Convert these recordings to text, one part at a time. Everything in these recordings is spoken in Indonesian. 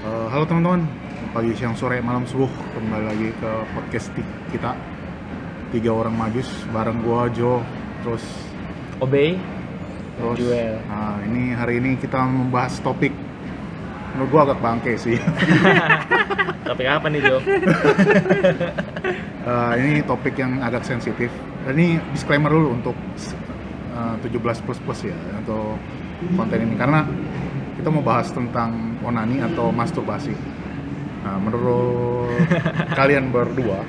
Halo teman-teman, pagi, siang, sore, malam, subuh, kembali lagi ke podcast kita tiga orang majus bareng gua Jo, terus Obey, terus. Juel. Nah, hari ini kita membahas topik menurut gua agak bangke sih. Topik apa nih Jo? Ini topik yang agak sensitif. Ini disclaimer dulu untuk 17 plus ya untuk konten ini karena kita mau bahas tentang onani atau masturbasi. Nah, menurut kalian berdua,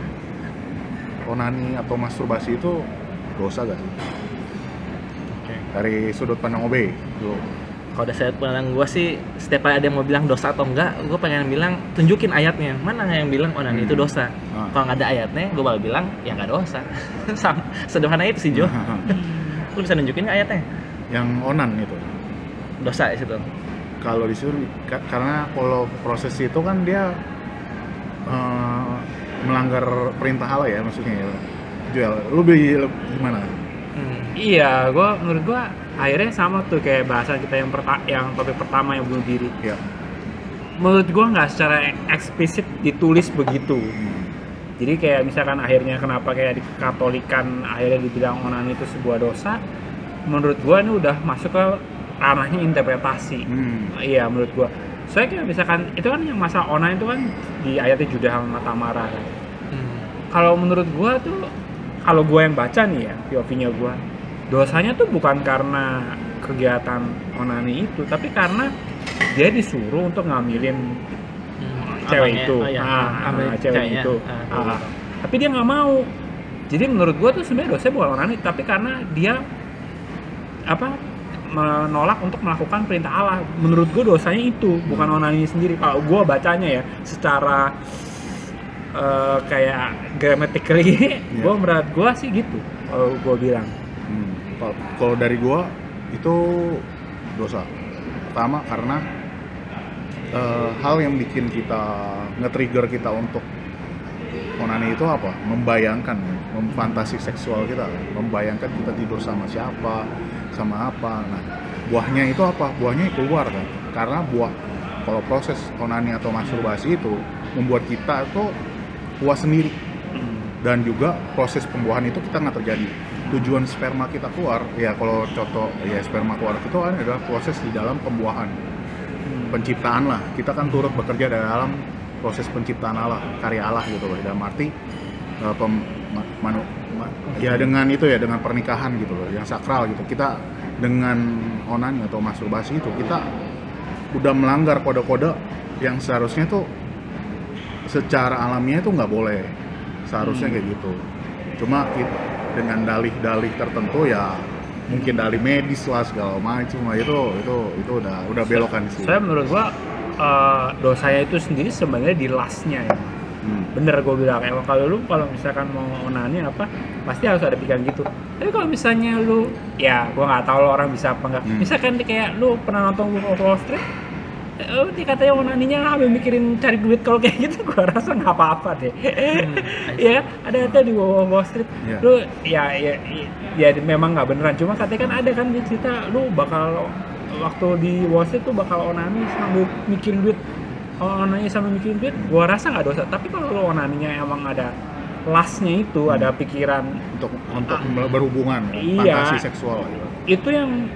onani atau masturbasi itu dosa gak sih? Dari sudut pandang OB dulu. Kalau udah saya pandang gue sih, setiap kali ada yang mau bilang dosa atau enggak, gue pengen bilang tunjukin ayatnya. Mana yang bilang onani itu dosa? Kalau nggak ada ayatnya, gue bakal bilang ya nggak dosa. Sama sederhana itu sih Jo. Lu bisa nunjukin nggak ayatnya? Yang onan itu Dosa di situ. kalau disuruh karena kalau proses itu kan dia melanggar perintah Allah ya, maksudnya ya. Jual, lu gimana? Iya, menurut gue akhirnya sama tuh kayak bahasan kita yang topik pertama yang bunuh diri. Ya. Menurut gue nggak secara eksplisit ditulis begitu. Jadi kayak misalkan akhirnya kenapa kayak di Katolikan akhirnya dibilang onani itu sebuah dosa. Menurut gue ini udah masuk ke ranahnya interpretasi. Iya, menurut gue. Soalnya kayak misalkan itu kan yang masalah onani itu kan di ayatnya Judah sama Tamara kan. Kalau menurut gue tuh, kalau gue yang baca nih ya, POV-nya gue, dosanya tuh bukan karena kegiatan onani itu, tapi karena dia disuruh untuk ngambilin cewek itu, cewek itu. Tapi dia nggak mau. Jadi menurut gue tuh sebenarnya dosanya bukan onani, tapi karena dia menolak untuk melakukan perintah Allah. Menurut gue dosanya itu, bukan onani sendiri. Kalau gue bacanya ya, secara kayak grammatically, menurut gue sih gitu. Kalau gue bilang. Kalau dari gua itu dosa. Pertama karena hal yang bikin kita nge-trigger kita untuk onani itu apa? Membayangkan, memfantasi seksual kita, membayangkan kita tidur sama siapa, sama apa. Nah, buahnya itu apa? Buahnya keluar kan. Karena kalau proses onani atau masturbasi itu membuat kita itu puas sendiri. Dan juga proses pembuahan itu kita nggak terjadi. Tujuan sperma kita keluar, ya kalau contoh ya sperma keluar itu kan adalah proses di dalam pembuahan, penciptaan lah. Kita kan turut bekerja dalam proses penciptaan Allah, karya Allah gitu loh. Dalam arti ya dengan itu ya, dengan pernikahan gitu loh, yang sakral gitu. Kita dengan onani atau masturbasi itu kita udah melanggar kode-kode yang seharusnya tuh secara alamiah itu nggak boleh. Seharusnya kayak gitu. Cuma dengan dalih-dalih tertentu ya, mungkin dalih medis lah segala macam, itu udah belokan sih. Saya menurut gua dosanya itu sendiri sebenarnya di lastnya ya. Bener gue bilang, emang kalau misalkan mau onani pasti harus ada pikiran gitu. Tapi kalau misalnya lu, ya gua nggak tahu lo orang bisa apa enggak. Misalkan kayak lu pernah nonton Wolf of Wall Street, dia katanya onaninya sambil mikirin cari duit, kalau kayak gitu gue rasa nggak apa-apa deh. Ya ada di Wall Street. Lu ya memang nggak beneran, cuma katanya kan ada kan di cerita lu bakal waktu di Wall Street tuh bakal onani sambil mikirin duit. Onani sambil mikirin duit, gue rasa nggak dosa. Tapi kalau lu onaninya emang ada lastnya itu, ada pikiran untuk berhubungan, fantasi seksual gitu. Itu yang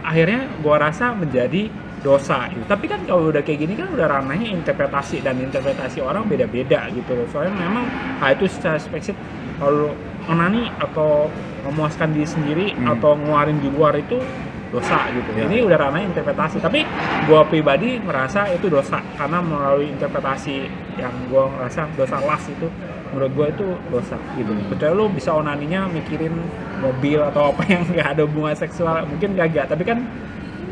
akhirnya gue rasa menjadi dosa gitu. Tapi kan kalau udah kayak gini kan udah ranahnya interpretasi, dan interpretasi orang beda-beda gitu loh. Soalnya memang itu secara spesifik kalau onani atau memuaskan diri sendiri atau ngeluarin di luar itu dosa gitu. Ini udah ranahnya interpretasi. Tapi gue pribadi merasa itu dosa karena melalui interpretasi yang gue merasa dosa las itu, menurut gue itu dosa gitu. Kecuali lu bisa onaninya mikirin mobil atau apa yang nggak ada hubungan seksual, mungkin gak. Tapi kan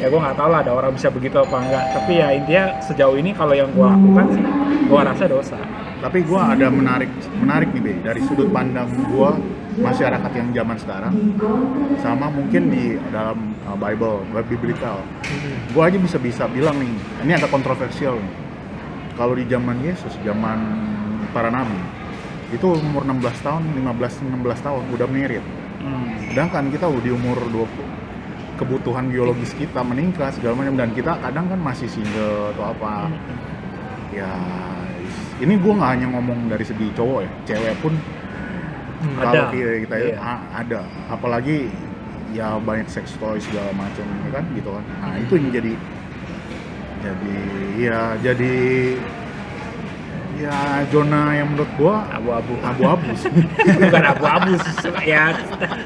ya gue nggak tahu lah ada orang bisa begitu apa enggak. Tapi ya intinya sejauh ini kalau yang gue lakukan sih, gue rasa dosa. Tapi gue ada menarik nih Be, dari sudut pandang gue masyarakat yang zaman sekarang, sama mungkin di dalam Bible biblical. Gue aja bisa bilang nih, ini agak kontroversial nih. Kalau di zaman Yesus, zaman para nabi, itu umur 16 tahun, 15-16 tahun udah married. Sedangkan kita di umur 20, kebutuhan biologis kita meningkat segala macam, dan kita kadang kan masih single atau apa. ya ini gue nggak hanya ngomong dari segi cowok ya, cewek pun kalau Ada. kita Iya. ada, apalagi ya banyak sex toy segala macam kan gitu kan. Nah itu yang jadi zona yang menurut gua abu-abu sih. Bukan abu-abu ya,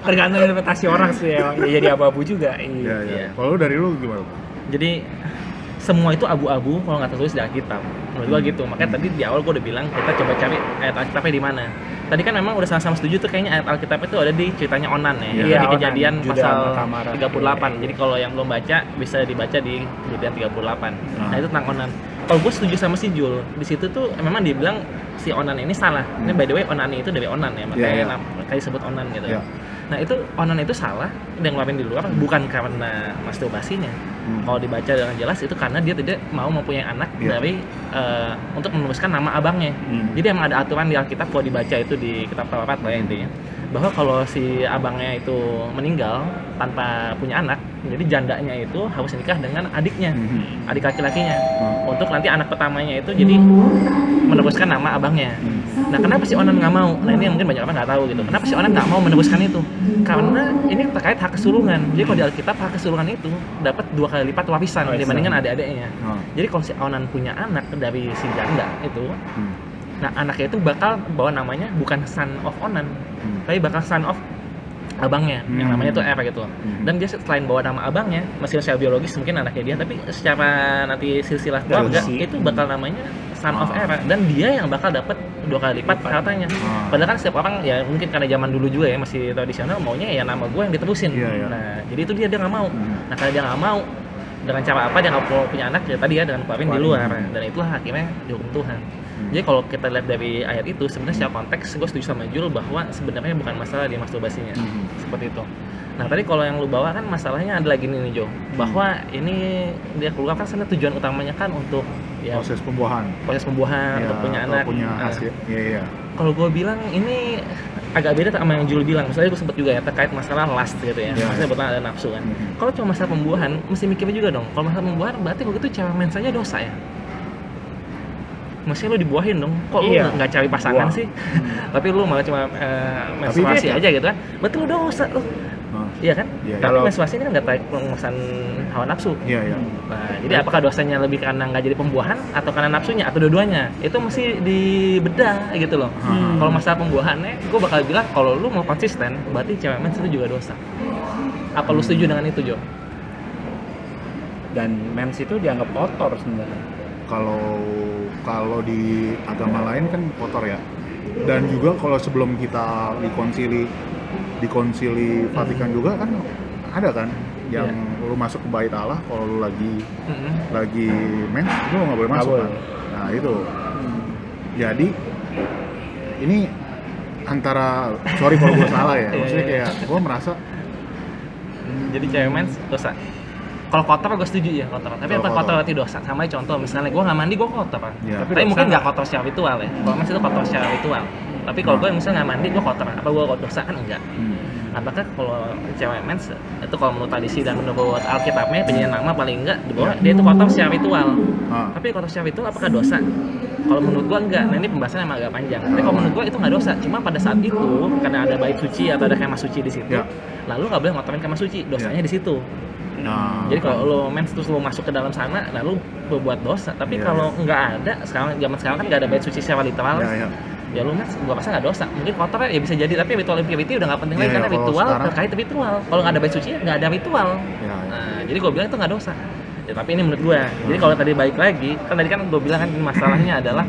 tergantung interpretasi orang sih emang. Ya, jadi abu-abu juga. Iya. Iya. Kalau dari lu gimana? Jadi semua itu abu-abu kalau nggak tertulis di Alkitab. Menurut gua gitu. Makanya tadi di awal gua udah bilang kita coba cari ayat Alkitabnya di mana. Tadi kan memang udah sama-sama setuju tuh kayaknya ayat Alkitab itu ada di ceritanya Onan ya. Iya, Itu di Onan, Kejadian Juda pasal sama Tamara. 38. Iya. Jadi kalau yang belum baca bisa dibaca di Kejadian 38. Nah, itu tentang Onan. Kalau gue setuju sama si Jul, di situ tuh memang dibilang si Onan ini salah. Ini by the way Onani itu dari Onan ya, makanya Iya. kayak disebut Onan gitu. Iya. Nah itu Onan itu salah dan ngeluarin di luar bukan karena masturbasinya. Kalau dibaca dengan jelas itu karena dia tidak mau mempunyai anak Iya. dari untuk menuliskan nama abangnya. Jadi emang ada aturan di Alkitab kalau dibaca itu di kitab Taurat lah ya intinya, bahwa kalau si abangnya itu meninggal tanpa punya anak, jadi jandanya itu harus nikah dengan adiknya, adik laki-lakinya, untuk nanti anak pertamanya itu jadi meneruskan nama abangnya. Nah kenapa si Onan nggak mau? Nah ini mungkin banyak orang nggak tahu gitu. Kenapa si Onan nggak mau meneruskan itu? Karena ini terkait hak kesulungan. Jadi kalau di Alkitab hak kesulungan itu dapat 2 kali lipat warisan dibandingkan adik-adiknya. Jadi kalau si Onan punya anak dari si janda itu, nah anaknya itu bakal bawa namanya bukan son of Onan, tapi bakal son of abangnya yang namanya tuh Er gitu. Dan dia selain bawa nama abangnya, masih secara biologis mungkin anaknya dia, tapi secara nanti silsilah keluarga itu bakal namanya son of Er, dan dia yang bakal dapat 2 kali lipat hartanya. Padahal kan setiap orang ya mungkin karena zaman dulu juga ya masih tradisional maunya ya nama gue yang diterusin. Nah jadi itu dia nggak mau. Nah karena dia nggak mau, dengan cara apa dia nggak punya anak ya tadi ya dengan keluarin di luar, dan itulah akhirnya dihukum Tuhan. Jadi kalau kita lihat dari ayat itu sebenarnya secara konteks gue setuju sama Jul bahwa sebenarnya bukan masalah di masturbasinya seperti itu. Nah tadi kalau yang lu bawa kan masalahnya ada lagi nih Jo, bahwa ini dia keluar kan sebenarnya tujuan utamanya kan untuk ya proses pembuahan untuk punya anak, punya hasil. Iya. Kalau gue bilang ini agak beda sama yang Jul bilang. Misalnya gue sebut juga ya terkait masalah lust gitu ya. Maksudnya betul ada nafsu kan. Kalau cuma masalah pembuahan, mesti mikirnya juga dong. Kalau masalah pembuahan berarti kalau gitu cewek mens saja dosa ya. Mesti lu dibuahin dong. Kok lu nggak cari pasangan sih? Tapi lu malah cuma menstruasi aja gitu kan. Berarti lu dosa lu. Iya kan? Kalau menstruasi ini kan nggak penguasaan hawa nafsu. Iya. Nah, jadi apakah dosanya lebih karena nggak jadi pembuahan atau karena nafsunya atau dua-duanya? Itu mesti dibedah gitu loh. Kalau masalah pembuahannya, gue bakal bilang kalau lu mau konsisten, berarti cewek mens itu juga dosa. Apa lu setuju dengan itu, Jo? Dan mens itu dianggap kotor sebenarnya. Kalau di agama lain kan kotor ya. Dan juga kalau sebelum kita di konsili Vatikan juga kan ada kan yang lu masuk ke bait Allah kalau lu lagi mens lu nggak boleh masuk kan. Nah itu jadi ini antara sorry kalau gue salah ya, maksudnya kayak gue merasa jadi cewek mens dosa. Kalau kotor gue setuju ya kotor, tapi apa kotor berarti dosa? Sama aja contoh misalnya gue nggak mandi gue kotor kan, tapi mungkin nggak kotor secara ritual ya. Kalau mens itu kotor secara ritual. Tapi kalau gue misalnya nggak mandi gue kotor, apa gue dosa kan enggak? Apakah kalau cewek mens itu kalau menurut tradisi dan menurut Alkitabnya penyanyi nama paling enggak di bawah dia itu kotor secara ritual. Tapi kotor secara ritual apakah dosa? Kalau menurut gua enggak. Nah ini pembahasannya emang agak panjang. Tapi kalau menurut gua itu nggak dosa. Cuma pada saat itu karena ada bait suci atau ada kemah suci di situ, lalu nggak boleh ngotorin kemah suci. Dosanya di situ. Jadi kalau lo mens terus lo masuk ke dalam sana, lalu berbuat dosa. Tapi kalau nggak ada, zaman sekarang kan nggak ada bait suci secara literal. Ya lu mens gua rasa nggak dosa. Mungkin kotor ya bisa jadi, tapi ritual impurity udah nggak penting lagi karena ritual terkait ritual. Kalau nggak ada bait suci nggak ada ritual. Nah, jadi gua bilang itu nggak dosa. Ya tapi ini menurut gua. Jadi kalau tadi balik lagi, kan tadi kan gua bilang kan masalahnya adalah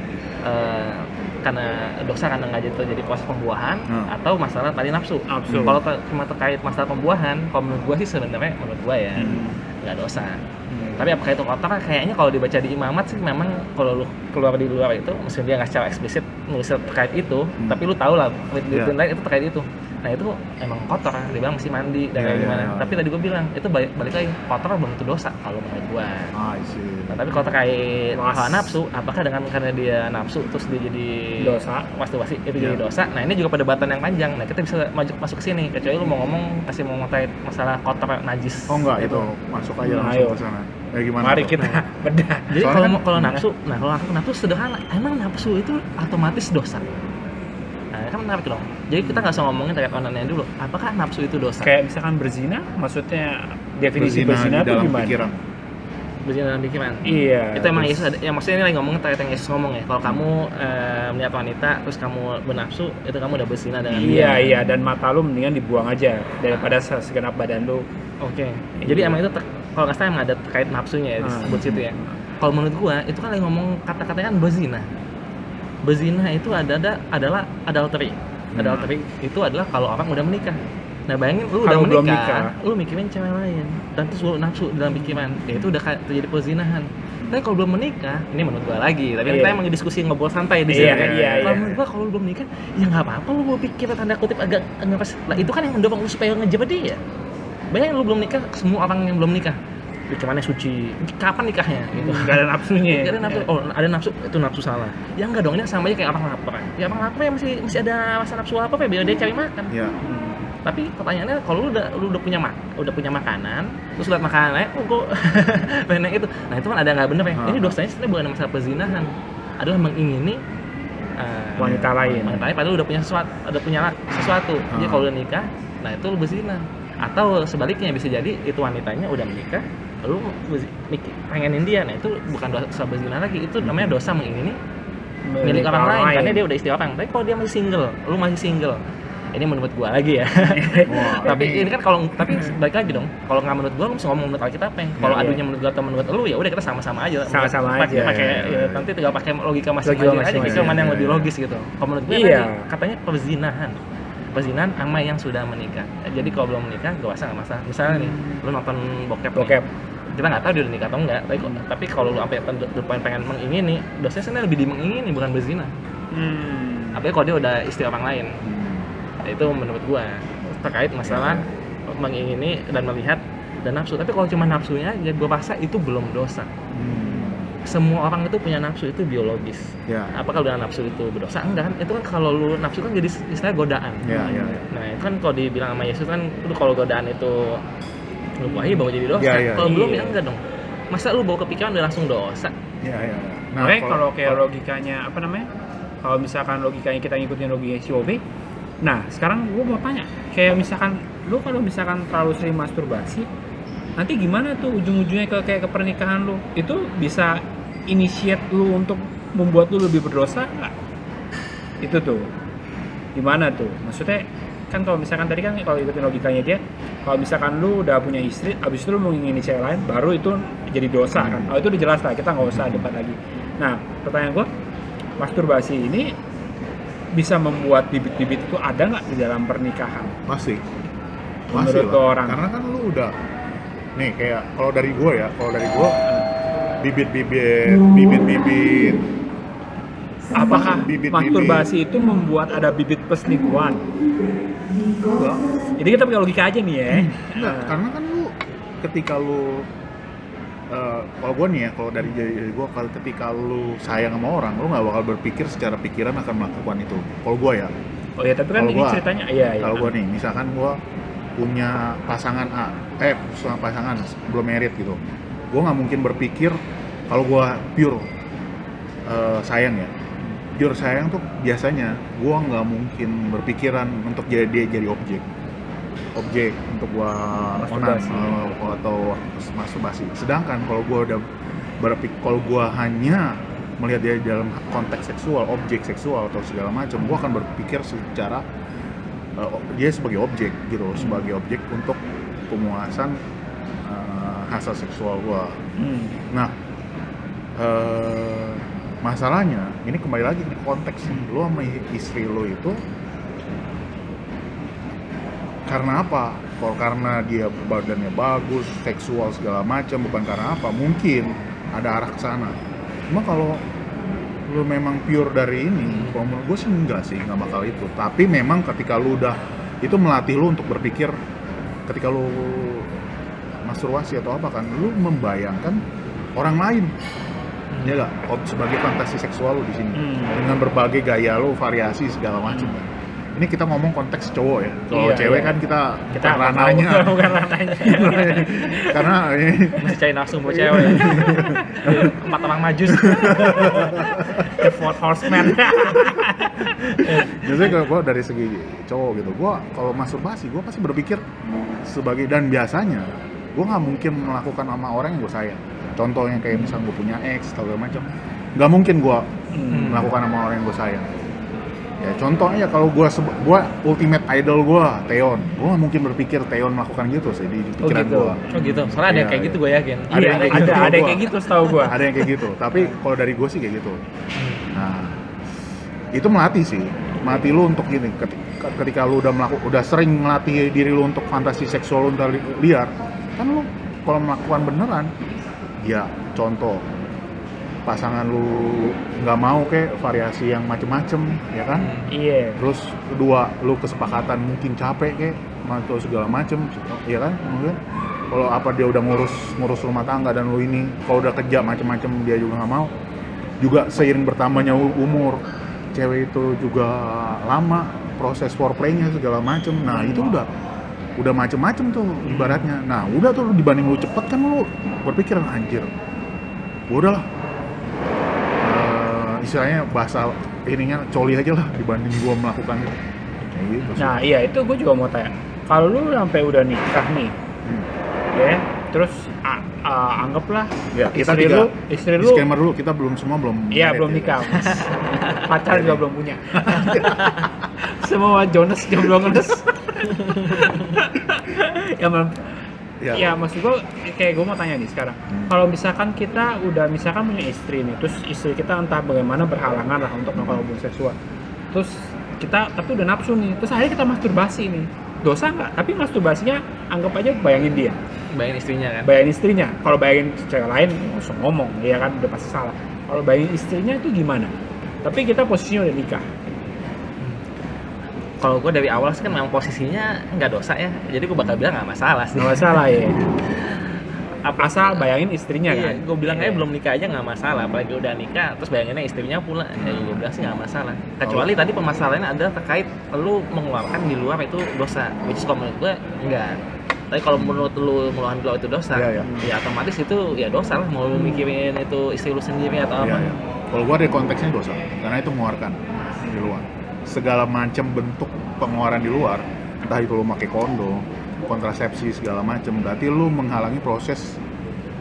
karena dosa karena nggak terjadi proses pembuahan atau masalah tadi nafsu. Kalau cuma terkait masalah pembuahan, kalau menurut gua sih sebenarnya menurut gua ya nggak dosa. Tapi apakah itu kotor? Kayaknya kalau dibaca di imamat sih memang kalau lu keluar di luar itu, meskipun dia nggak secara eksplisit nulis terkait itu, tapi lu tahu lah di lain itu terkait itu. Nah itu emang kotor, dia bilang mesti mandi dan gimana. Tapi tadi gue bilang itu balik lagi kotor belum tentu dosa kalau menurut gue. Nah, tapi kalau terkait hawa nafsu, apakah karena dia nafsu terus dia jadi dosa, masturbasi itu jadi dosa? Nah ini juga perdebatan yang panjang. Nah kita bisa masuk ke sini. Kecuali lu mau ngomong masih mau terkait masalah kotor najis. Oh enggak, itu masuk aja langsung ke sana. Gimana Mari tuh? kita bedah. Jadi Soalnya kalau nafsu, kalau nafsu sederhana, emang nafsu itu otomatis dosa. Nah, kan menarik dong. Jadi kita nggak usah ngomongin terkait onannya dulu. Apakah nafsu itu dosa? Kayak misalkan berzina, maksudnya definisi berzina di itu dalam gimana? pikiran. Berzina dalam pikiran. Iya. Itu emang terus- Yesus ada, ya maksudnya ini lagi ngomongin terkait yang Yesus ngomong ya. Kalau kamu melihat wanita terus kamu bernafsu, itu kamu udah berzina dengan Iya, dia. iya, dan mata lu mendingan dibuang aja daripada segenap badan lu. Oke. Jadi emang itu kalau nggak salah emang ada terkait nafsunya ya disebut situ ya. Kalau menurut gua itu kan lagi ngomong kata-katanya kan berzina. Berzina itu adalah adultery. Adultery itu adalah kalau orang udah menikah. Nah bayangin lu udah Kalau belum menikah, nikah. lu mikirin cewek lain dan terus lu nafsu dalam pikiran, ya itu udah terjadi perzinahan. Tapi kalau belum menikah, ini menurut gua lagi, tapi kita Iya. emang diskusi ngobrol santai di Iya, sini kan. iya, Kalau iya. menurut gua kalau lu belum nikah, ya nggak apa-apa lu berpikir tanda kutip agak pas. Lah itu kan yang mendorong lu supaya ngejebak dia. Bayangin lu belum nikah, semua orang yang belum nikah, lu cuman suci, kapan nikahnya gitu. Nggak ada nafsunya. Gak ada nafsu, oh ada nafsu, itu nafsu salah. Ya enggak dong, ini sama aja kayak orang lapar. Ya orang lapar ya masih ada rasa nafsu apa ya biar dia cari makan. Iya. Tapi pertanyaannya kalau lu udah punya makanan, terus lihat makanan lain, oh kok pengen yang itu. Nah itu kan ada nggak bener ya. Ini dosanya sebenarnya bukan masalah perzinahan, adalah mengingini Wanita lain. Wanita lain padahal udah punya sesuatu. Jadi kalau udah nikah, nah itu lu berzina. Atau sebaliknya bisa jadi itu wanitanya udah menikah, lu pengenin dia. Nah itu bukan dosa berzina lagi, itu namanya dosa mengingini milik orang lain karena dia udah istri orang. Tapi kalau dia masih single, lu masih single, ini menurut gua lagi ya. Wah, Tapi ini kan tapi balik lagi dong. Kalau nggak menurut gua, lu mesti ngomong menurut Alkitab apa? Kalau Iya. adunya menurut gua atau menurut lu, ya udah kita sama-sama aja. Sama-sama aja. Pakai Iya. nanti tinggal pakai logika Logika masing-masing aja. masing-masing. Kita mana yang Iya, lebih iya. logis gitu. Kalau menurut gua Iya. tadi, katanya perzinahan sama yang sudah menikah. Jadi kalau belum menikah, gak masalah. Misalnya nih, lu nonton bokep. Bokep. Kita nggak tahu dia udah nikah atau enggak. Tapi kalau lu sampai pengen mengingini, dosanya sebenarnya lebih dimengingini bukan berzina. Apalagi kalau dia udah istri orang lain. Nah, itu menurut gua terkait masalah mengingini dan melihat dan nafsu. Tapi kalau cuma nafsunya aja, gua rasa itu belum dosa. Semua orang itu punya nafsu, itu biologis. Ya. Apakah udah nafsu itu berdosa? Enggak kan? Itu kan kalau lu nafsu kan jadi istilah godaan. Ya. Nah itu kan kalau dibilang sama Yesus kan, lu kalau godaan itu lu kuahi bawa jadi dosa. Iya. Kalau belum Iya. ya enggak dong. Masa lu bawa kepikiran udah langsung dosa? Ya. Nah, Oke, kalau kayak logikanya apa namanya? Kalau misalkan logikanya kita ngikutin logika COB, nah sekarang gue mau tanya, kayak misalkan lu kalau misalkan terlalu sering masturbasi, nanti gimana tuh ujung-ujungnya kayak ke pernikahan lu? Itu bisa initiate lu untuk membuat lu lebih berdosa nggak? Itu tuh gimana tuh? Maksudnya kan kalau misalkan tadi kan kalau ikutin logikanya dia, kalau misalkan lu udah punya istri, abis itu lu mau ngingini cewek lain, baru itu jadi dosa kan? Oh itu udah jelas lah, kita nggak usah debat lagi. Nah pertanyaan gue, masturbasi ini bisa membuat bibit-bibit itu ada nggak di dalam pernikahan? Masih Menurut lah. orang. Karena kan lu udah nih kayak kalau dari gua bibit-bibit Apakah bibit-bibit masturbasi itu membuat ada bibit perselingkuhan? enggak, Jadi kita pakai logika aja nih ya. karena kan lu ketika lu kalau gue nih ya, kalau dari gue, kalau ketika lu sayang sama orang, lu nggak bakal berpikir secara pikiran akan melakukan itu. Kalau gue ya, Oh ya, tapi kan Kalau ini gua- ceritanya, iya. kalau gue nih, misalkan gue punya pasangan pasangan belum married gitu, gue nggak mungkin berpikir kalau gue pure sayang ya. Pure sayang tuh biasanya gue nggak mungkin berpikiran untuk dia jadi objek untuk gua Masturbasi. atau masturbasi. Sedangkan kalau gua udah kalau gua hanya melihat dia dalam konteks seksual, objek seksual atau segala macam, gua akan berpikir secara dia sebagai objek gitu, sebagai objek untuk pemuasan hasrat seksual gua. Nah, masalahnya ini kembali lagi ke konteks lo sama istri lo itu karena apa? Kalau karena dia badannya bagus, seksual segala macam, bukan karena apa? Mungkin ada arah ke sana. Cuma kalau lu memang pure dari ini, kalau menurut gue sih enggak sih, nggak bakal itu. Tapi memang ketika lu udah itu melatih lu untuk berpikir, ketika lu masturbasi atau apa kan, lu membayangkan orang lain, ya nggak? Sebagai fantasi seksual lu di sini, dengan berbagai gaya lu, variasi segala macam kan. ini kita ngomong konteks cowok ya. Kalau Iya, cewek iya. kan kita Kita bukan ranahnya. bukan ranahnya. Karena ini Mesti cari nafsu buat cewek. 4 orang majus. The Fourth Horseman. biasanya kalau gua dari segi cowok gitu, gua kalau masturbasi gua pasti berpikir sebagai, dan biasanya gua nggak mungkin melakukan sama orang yang gua sayang. Contohnya kayak misalnya gua punya ex atau segala macam, nggak mungkin gua melakukan sama orang yang gua sayang. Ya contohnya kalau gua ultimate idol gua Taeyeon, gua nggak mungkin berpikir Taeyeon melakukan gitu sih di pikiran gitu. gua. Oh gitu. Soalnya ada yang Iya, kayak iya. gitu gue yakin. Ada Iya, yang kayak gitu, ada gua. kayak gitu setahu gua. Ada yang kayak gitu, tapi kalau dari gue sih kayak gitu. Nah, itu melatih sih, melatih lu untuk gini. Ketika lu udah sering melatih diri lu untuk fantasi seksual lu dari liar, kan lu kalau melakukan beneran, ya contoh pasangan lu nggak mau kayak variasi yang macem-macem, ya kan? Iya. Terus kedua, lu kesepakatan mungkin capek kayak atau segala macem, ya kan? Mungkin kalau apa dia udah ngurus rumah tangga dan lu ini kalau udah kerja macem-macem dia juga nggak mau. Juga seiring bertambahnya umur, cewek itu juga lama proses foreplaynya segala macem. Nah itu udah macem-macem tuh ibaratnya. Nah udah tuh dibanding lu cepet kan lu berpikir anjir, udahlah. Istilahnya bahasa ininya coli aja lah dibanding gua melakukan itu. Kayak gitu sih. Nah, iya itu gue juga mau tanya. Kalau lu sampai udah nikah nih, ya, terus anggaplah Ya, kita istri lu disclaimer dulu, kita semua belum iya married belum ya. nikah. Pacar juga belum punya. Semua Jonas jomblo ngedes. Ya maksud gue kayak gue mau tanya nih sekarang. Kalau misalkan kita udah punya istri nih, terus istri kita entah bagaimana berhalangan lah untuk melakukan hubungan seksual. Terus kita tapi udah nafsu nih, terus akhirnya kita masturbasi nih. Dosa nggak? Tapi masturbasinya anggap aja bayangin dia. Bayangin istrinya kan. Bayangin istrinya. Kalau bayangin cewek lain langsung ngomong, ya kan udah pasti salah. Kalau bayangin istrinya itu gimana? Tapi kita posisinya udah nikah. Kalau gue dari awal sih kan memang posisinya nggak dosa ya, jadi gue bakal bilang nggak masalah sih. Nggak masalah ya. Asal bayangin istrinya kan. Iya, gue bilang aja Iya. belum nikah aja nggak masalah, apalagi udah nikah terus bayanginnya istrinya pula, ya gue bilang sih nggak masalah. Kecuali tadi permasalahannya adalah terkait lu mengeluarkan di luar itu dosa, which is kalau menurut gue enggak. Tapi kalau menurut lu mengeluarkan di luar itu dosa, Iya, iya. ya otomatis itu ya dosa lah, mau lu mikirin itu istri lu sendiri atau Iya, apa. iya. Kalau gua dari konteksnya dosa, karena itu mengeluarkan di luar. Segala macam bentuk pengeluaran di luar, entah itu lu pakai kondom, kontrasepsi segala macam, berarti lu menghalangi proses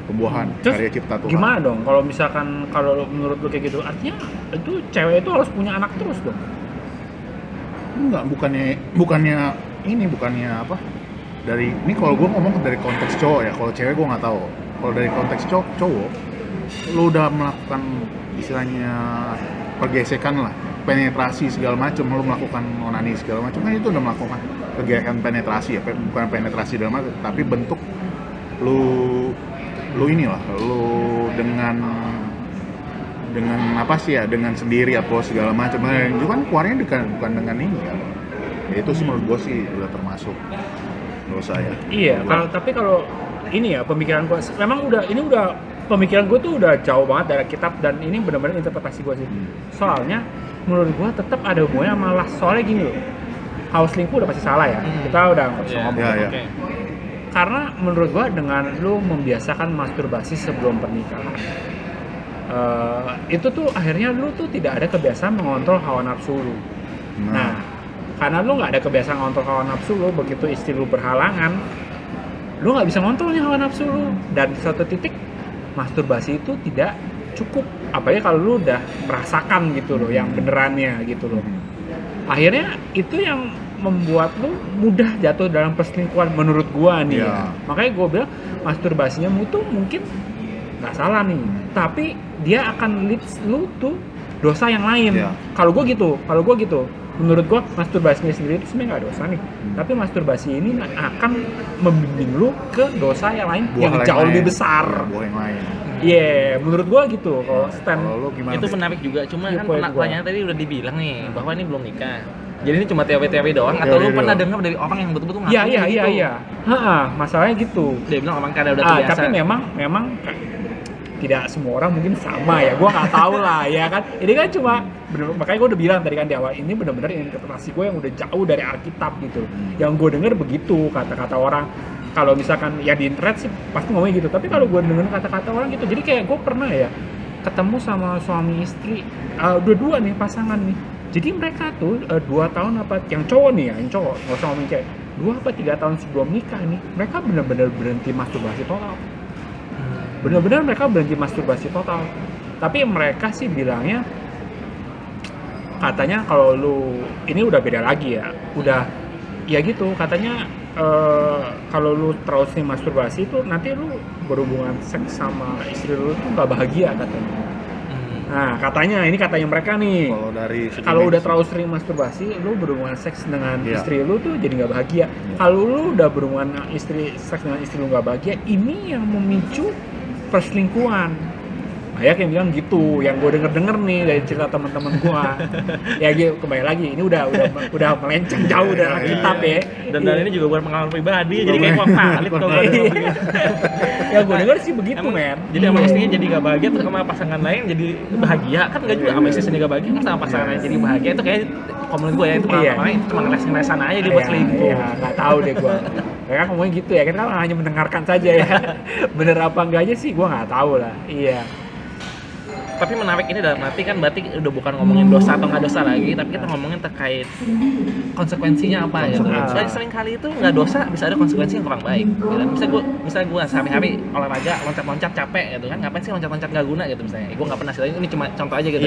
pembuahan Terus karya cipta Tuhan. gimana dong kalau misalkan menurut lu kayak gitu, artinya itu cewek itu harus punya anak terus dong? Enggak, bukannya apa? Dari ini kalau gua ngomong dari konteks cowok ya, kalau cewek gua nggak tahu. Kalau dari konteks cowok, lu udah melakukan istilahnya pergesekan lah, penetrasi segala macam, lu melakukan onani segala macam, kan itu udah melakukan kegiatan penetrasi ya, bukan penetrasi dalam arti, tapi bentuk lu inilah, lu dengan apa sih ya, dengan sendiri atau segala macam, itu kan keluarnya bukan dengan ini kan. Ya itu sih menurut gua sih udah termasuk dosa ya. Iya, kalau ini ya pemikiran gua memang pemikiran gue tuh udah jauh banget dari kitab dan ini benar-benar interpretasi gue sih. Soalnya menurut gue tetap ada hubungannya sama last. Soalnya gini loh, haus selingkuh udah pasti salah ya. Kita udah nggak bisa ngomong. Iya. Oke. Karena menurut gue dengan lu membiasakan masturbasi sebelum pernikahan, itu tuh akhirnya lu tuh tidak ada kebiasaan mengontrol hawa nafsu lu. Nah, karena lu nggak ada kebiasaan ngontrol hawa nafsu lu, begitu istri lu berhalangan, lu nggak bisa ngontrol nih hawa nafsu lu. Dan di suatu titik masturbasi itu tidak cukup, apalagi kalau lu udah merasakan gitu loh, yang benerannya gitu loh. Akhirnya itu yang membuat lu mudah jatuh dalam perselingkuhan menurut gua nih. Iya. Makanya gua bilang masturbasinya tuh mungkin nggak salah nih, tapi dia akan lead lu tuh dosa yang lain. Iya. Kalau gua gitu, menurut gua masturbasinya sendiri itu sebenarnya nggak dosa nih, tapi masturbasi ini akan membimbing lu ke dosa yang lain yang jauh lebih besar. Ya, buah yang lain. Iya, menurut gua gitu. Kalau stand Kalau lu gimana? Itu Fit? menarik juga, cuma Iya, kan poin gua. pertanyaan tadi udah dibilang nih bahwa ini belum nikah. Jadi ini cuma teori-teori doang atau lu Teori pernah doang. dengar dari orang yang betul-betul ngaku Iya, kayak gitu? masalahnya gitu. Dia bilang orang kada udah Ah, terbiasa. tapi memang tidak semua orang mungkin sama ya, gue nggak tahu lah ya kan. Ini kan cuma makanya gue udah bilang tadi kan di awal, ini benar-benar interpretasi gue yang udah jauh dari Alkitab gitu. Yang gue denger begitu kata-kata orang. Kalau misalkan ya di internet sih pasti ngomongnya gitu, tapi kalau gue denger kata-kata orang gitu, jadi kayak gue pernah ya ketemu sama suami istri, dua-dua nih pasangan nih. Jadi mereka tuh 2 tahun apa, yang cowok nih ya, yang cowok nggak usah ngomongin cewek, 2 apa 3 tahun sebelum nikah nih, mereka benar-benar berhenti masturbasi total. Benar-benar mereka berhenti masturbasi total. Tapi mereka sih bilangnya, katanya kalau lu ini udah beda lagi ya, udah ya gitu katanya, kalau lu terus nih masturbasi itu nanti lu berhubungan seks sama istri lu tuh nggak bahagia katanya. Nah katanya, ini katanya mereka nih, kalau udah terlalu sering masturbasi, lu berhubungan seks dengan istri lu tuh jadi nggak bahagia. Kalau lu udah berhubungan seks dengan istri lu nggak bahagia, ini yang memicu perselingkuhan. Banyak yang bilang gitu, yang gue denger nih dari cerita teman-teman gue. Ya gitu, kembali lagi, ini udah melenceng jauh dari Alkitab ya. Dan ini juga bukan pengalaman pribadi, jadi kayak wah valid kalau gue denger. Ya gue denger sih begitu, men. Jadi sama istrinya jadi gak bahagia, terus sama pasangan lain jadi bahagia, kan nggak juga sama istri sendiri gak bahagia, sama pasangan lain jadi bahagia. Itu kayak komentar gue ya, itu pengalaman itu cuma ngeles-ngelesan aja dia buat selingkuh. Ya nggak tahu deh gue. Mereka ngomongin gitu ya, kan hanya mendengarkan saja ya. Bener apa enggaknya sih gue nggak tahu lah. Iya. Tapi menarik ini dalam arti kan berarti udah bukan ngomongin dosa atau nggak dosa lagi, tapi kita ngomongin terkait konsekuensinya apa gitu. Soalnya sering kali itu nggak dosa bisa ada konsekuensi yang kurang baik. Gitu. Misalnya gue sehari-hari olahraga loncat-loncat capek gitu kan, ngapain sih loncat-loncat nggak guna gitu misalnya. Gue nggak pernah sih, ini cuma contoh aja gitu.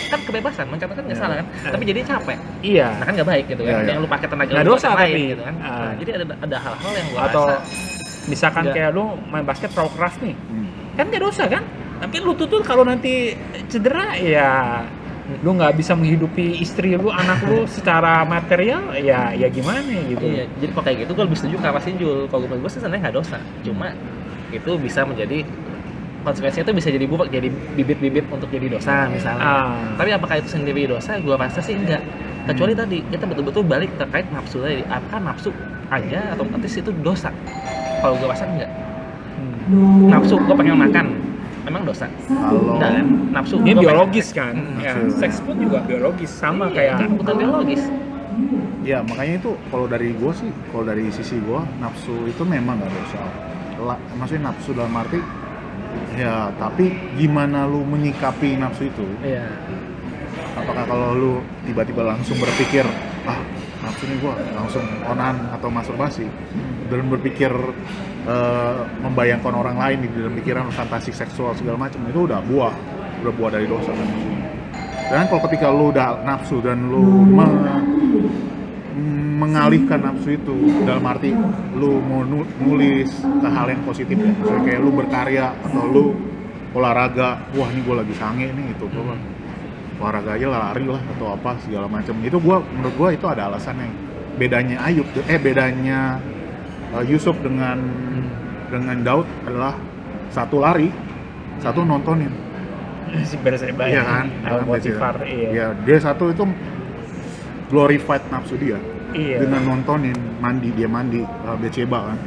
Kan kebebasan, loncat kan nggak salah kan, tapi jadi capek. Iya. Nah kan nggak baik gitu kan. Yang lu pakai tenaga nggak dosa tapi gitu kan. Nah, jadi ada hal-hal yang gue atau rasa misalkan kayak lu main basket terlalu keras nih, kan nggak dosa kan? Tapi lu tuh kalau nanti cedera ya lu nggak bisa menghidupi istri lu, anak lu secara material ya gimana gitu. Iya, jadi kalau kayak gitu gue lebih setuju sama Sinjul. Kalau gue sih sebenarnya nggak dosa, cuma itu bisa menjadi konsekuensinya itu bisa jadi jadi bibit-bibit untuk jadi dosa misalnya. Tapi apakah itu sendiri dosa? Gue rasa sih enggak. Kecuali tadi kita betul-betul balik terkait nafsu tadi. Apakah nafsu aja atau otomatis itu dosa? Kalau gue rasa enggak. Nafsu gue pengen makan, memang dosa. Kalau kan nafsu ini biologis kan. Ya, seks pun juga biologis sama kayak bukan biologis. Ya makanya itu kalau dari gue sih, kalau dari sisi gue nafsu itu memang nggak dosa. Maksudnya nafsu dalam arti ya, tapi gimana lu menyikapi nafsu itu? Iya. Apakah kalau lu tiba-tiba langsung berpikir nafsu nih gue langsung onan atau masturbasi dan berpikir membayangkan orang lain di dalam pikiran, fantasi seksual segala macam, itu udah buah dari dosa kan. Dan kalau ketika lu udah nafsu dan lu mengalihkan nafsu itu dalam arti lu mau nulis ke hal yang positif ya, misalnya kayak lu berkarya atau lu olahraga, wah ini gue lagi sange nih itu gue olahraga aja lari lah atau apa segala macam, itu menurut gue itu ada alasannya. Bedanya bedanya Yusuf dengan Daud adalah satu lari, satu nontonin. Iya kan? Iya, dia satu itu glorified nafsu dia dengan nontonin dia mandi Betseba kan.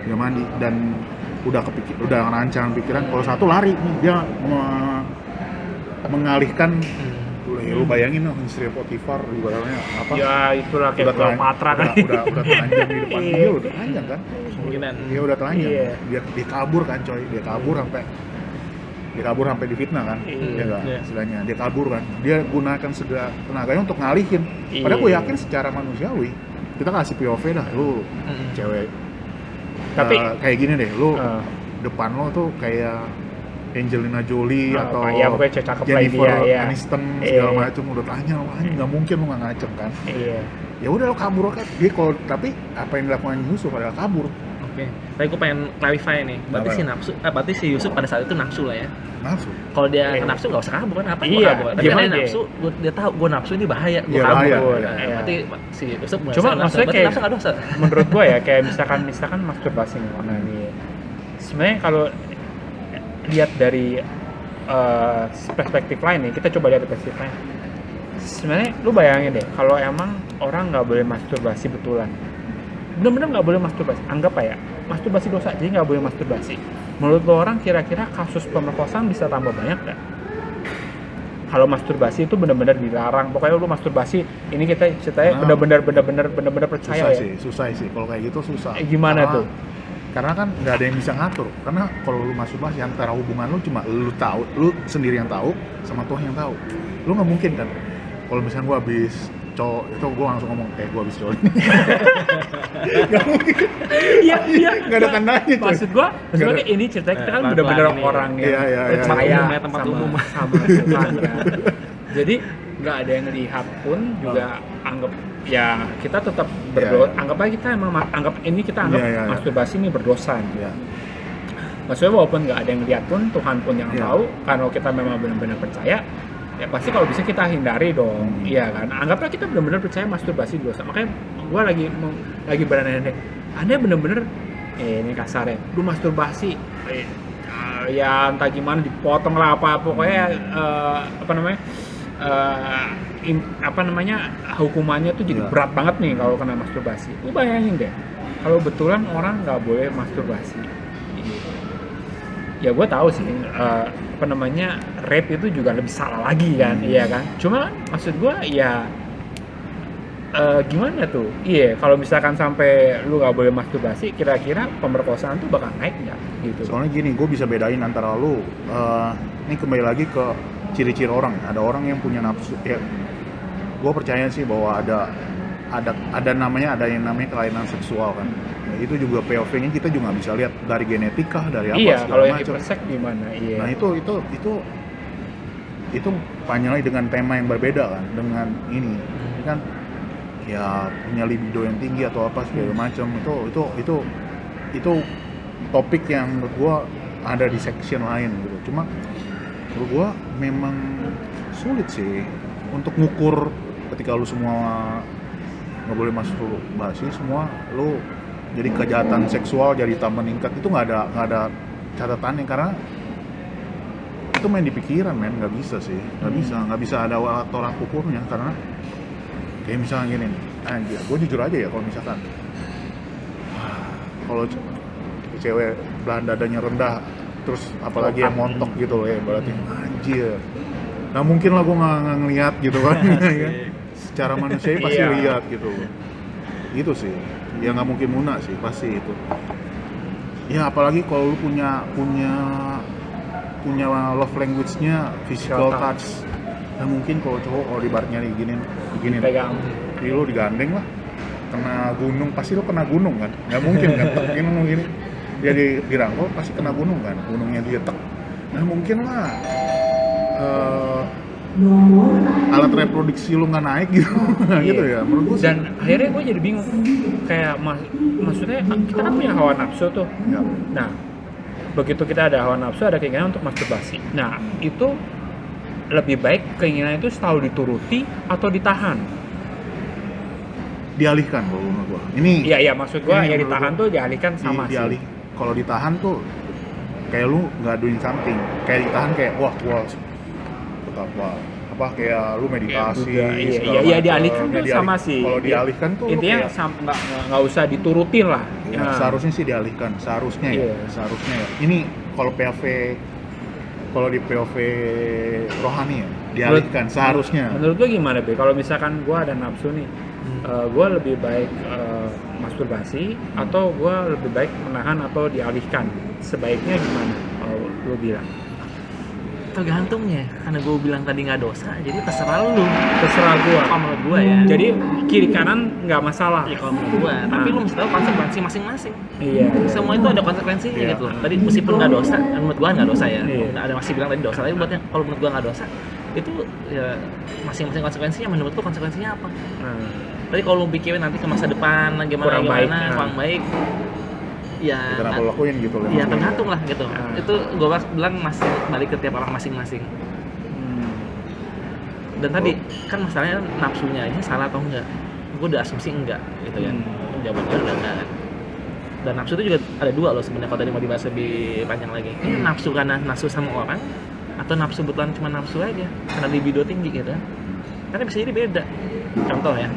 Dia mandi dan udah ngerancang pikiran. Kalau satu lari nih, dia mengalihkan. Lu bayangin dong istri Potifar juga apa? Ya itulah kayak Cleopatra kan. Udah telanjang di depan dia, udah telanjang kan? Kemungkinan. Dia udah telanjang. Dia kabur kan coy, dia kabur sampai difitnah kan? Ya enggak, istilahnya dia kabur kan. Dia gunakan segala tenaganya untuk ngalihin. Padahal gue yakin secara manusiawi kita kasih POV dah, lu cewek. Tapi kayak gini deh, lu depan lo tuh kayak Angelina Jolie atau Jennifer Aniston segala macam udah tanya, nggak mungkin lu nggak ngaceng kan? Ya udah lo kabur kan. Dia kalau tapi apa yang dilakukan Yusuf adalah kabur. Oke. Tapi gue pengen clarify nih. Berarti si Yusuf pada saat itu nafsu lah ya. Nafsu. Kalau dia nafsu nggak usah kabur kan? Apa gue kabur? Tapi dia nafsu, dia tahu gue nafsu ini bahaya, gue kabur. Berarti si Yusuf cuma maksudnya kayak nafsu nggak dosa. Menurut gue ya kayak misalkan masturbasi nih. Sebenarnya kalau lihat dari perspektif lain nih, kita coba lihat dari perspektif lain. Sebenarnya lu bayangin deh, kalau emang orang nggak boleh masturbasi betulan, bener-bener nggak boleh masturbasi, anggap ya masturbasi dosa, jadi nggak boleh masturbasi. Menurut lo orang kira-kira kasus pemerkosaan bisa tambah banyak nggak? Kalau masturbasi itu benar-benar dilarang. Pokoknya lu masturbasi, ini kita ceritanya benar-benar percaya susah sih. Kalau kayak gitu susah. Gimana tuh? Karena kan nggak ada yang bisa ngatur. Karena kalau lu masturbasi antara hubungan lu cuma lu tahu, lu sendiri yang tahu sama Tuhan yang tahu. Lu nggak mungkin kan. Kalau misalnya gua habis cowok itu gue langsung ngomong gua habis cowok ini. Nggak mungkin. Iya. Nggak ada tandanya. Maksud gua ini cerita kita kan benar-benar orang yang percaya sama Tuhan kan. Jadi nggak ada yang lihat pun juga anggap ya kita tetap berdosa. Anggap aja kita emang kita anggap masturbasi ini berdosa. Maksudnya walaupun nggak ada yang lihat pun Tuhan pun yang tahu. Karena kita memang benar-benar percaya. Ya pasti kalau bisa kita hindari dong, iya kan. Anggaplah kita benar-benar percaya masturbasi dosa. Makanya gue lagi berandai-andai. Anda benar-benar, ini kasarnya, lu masturbasi, ya entah gimana dipotong lah pokoknya hukumannya tuh jadi berat banget nih kalau kena masturbasi. Lu bayangin deh, kalau betulan orang nggak boleh masturbasi. Ya gue tahu sih. Rape itu juga lebih salah lagi kan, iya kan. Cuma maksud gue ya gimana tuh? Iya, kalau misalkan sampai lu nggak boleh masturbasi, kira-kira pemerkosaan tuh bakal naik nggak? Gitu. Soalnya gini, gue bisa bedain antara lu. Ini kembali lagi ke ciri-ciri orang. Ada orang yang punya nafsu. Ya, gue percaya sih bahwa ada yang namanya kelainan seksual kan. Itu juga POV-nya kita juga nggak bisa lihat dari genetika, dari apa segala kalau macam. Iya, kalau yang gimana? Iya. Nah itu panjang lagi dengan tema yang berbeda kan, dengan ini kan ya punya libido yang tinggi atau apa segala macam itu topik yang menurut gua ada di section lain gitu. Cuma menurut gua memang sulit sih untuk ngukur ketika lu semua nggak boleh masturbasi semua lu jadi kejahatan seksual jadi tambah meningkat itu nggak ada catatannya karena itu main di pikiran nggak bisa ada tolak ukurnya karena kayak misalnya gini gue jujur aja ya kalau misalkan kalau cewek belahan dadanya rendah terus apalagi yang montok gitu loh ya berarti anjir nggak mungkin lah gue nggak ngeliat gitu kan secara manusiawi pasti lihat gitu sih ya nggak mungkin muna sih pasti itu ya apalagi kalau lu punya love language-nya physical touch nah mungkin kalau cowok kalau di barnya diginin pegang jadi lu digandeng lah kena gunung pasti lu kena gunung kan nggak mungkin kan gini dia dirangkul pasti kena gunung kan gunungnya dia nah mungkin lah alat reproduksi lu nggak naik gitu gitu ya menurut gue dan akhirnya gue jadi bingung kayak maksudnya kita kan punya hawa nafsu tuh nah begitu kita ada hawa nafsu ada keinginan untuk masturbasi nah itu lebih baik keinginan itu selalu dituruti atau ditahan dialihkan kalau menurut gua ini iya maksud gua ya ditahan tuh dialihkan sama sih kalau ditahan tuh kayak lu nggak doing something kayak ditahan kayak wah gua apa kayak lu meditasi iya dialihkan tuh sama sih kalau dialihkan tuh intinya nggak usah diturutin lah seharusnya sih dialihkan seharusnya ya ini kalau di POV rohani ya dialihkan seharusnya menurut gua gimana Be kalau misalkan gua ada nafsu nih gua lebih baik masturbasi atau gua lebih baik menahan atau dialihkan sebaiknya gimana kalau lu bilang tergantungnya karena gue bilang tadi nggak dosa jadi terserah gua kalau menurut gue ya jadi kiri kanan nggak masalah ya kalau menurut gue tapi lu mesti tahu konsekuensi masing-masing semua itu ada konsekuensinya gitu tadi meskipun nggak dosa menurut gue nggak dosa ya ada masih bilang tadi dosa tapi buatnya kalau menurut gue nggak dosa itu ya masing-masing konsekuensinya menurut lu konsekuensinya apa tadi kalau lu pikirin nanti ke masa depan kurang baik ya kenapa lakuin gitu ya tergantung lah gitu itu gue bilang masih balik ke tiap orang masing-masing dan tadi kan masalahnya nafsunya ini salah atau enggak gue udah asumsi enggak gitu kan jawabannya udah enggak kan dan nafsu itu juga ada dua loh sebenarnya kalau tadi mau dibahas lebih panjang lagi ini nafsu karena nafsu sama orang atau nafsu betulan cuma nafsu aja karena libido tinggi gitu kan karena bisa jadi beda contoh ya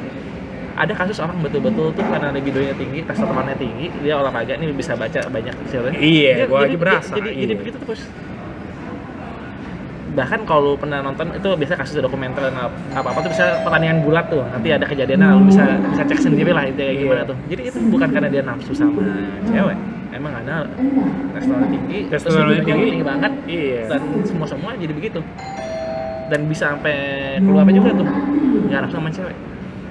ada kasus orang betul-betul tuh karena libidonya tinggi, testosteronnya tinggi, dia olahraga ini bisa baca banyak hasilnya. Iya, gua jadi, aja berasa. Jadi begitu terus. Bahkan kalau pernah nonton itu biasa kasus dokumenter apa tuh bisa pertandingan gulat tuh, nanti ada kejadiannya lu bisa cek sendiri lah itu kayak gimana tuh. Jadi itu bukan karena dia nafsu sama cewek, emang ada testosteron tinggi, Testosteronnya tinggi banget, iya. dan semua jadi begitu. Dan bisa sampai keluar juga tuh nggak nafsu sama cewek.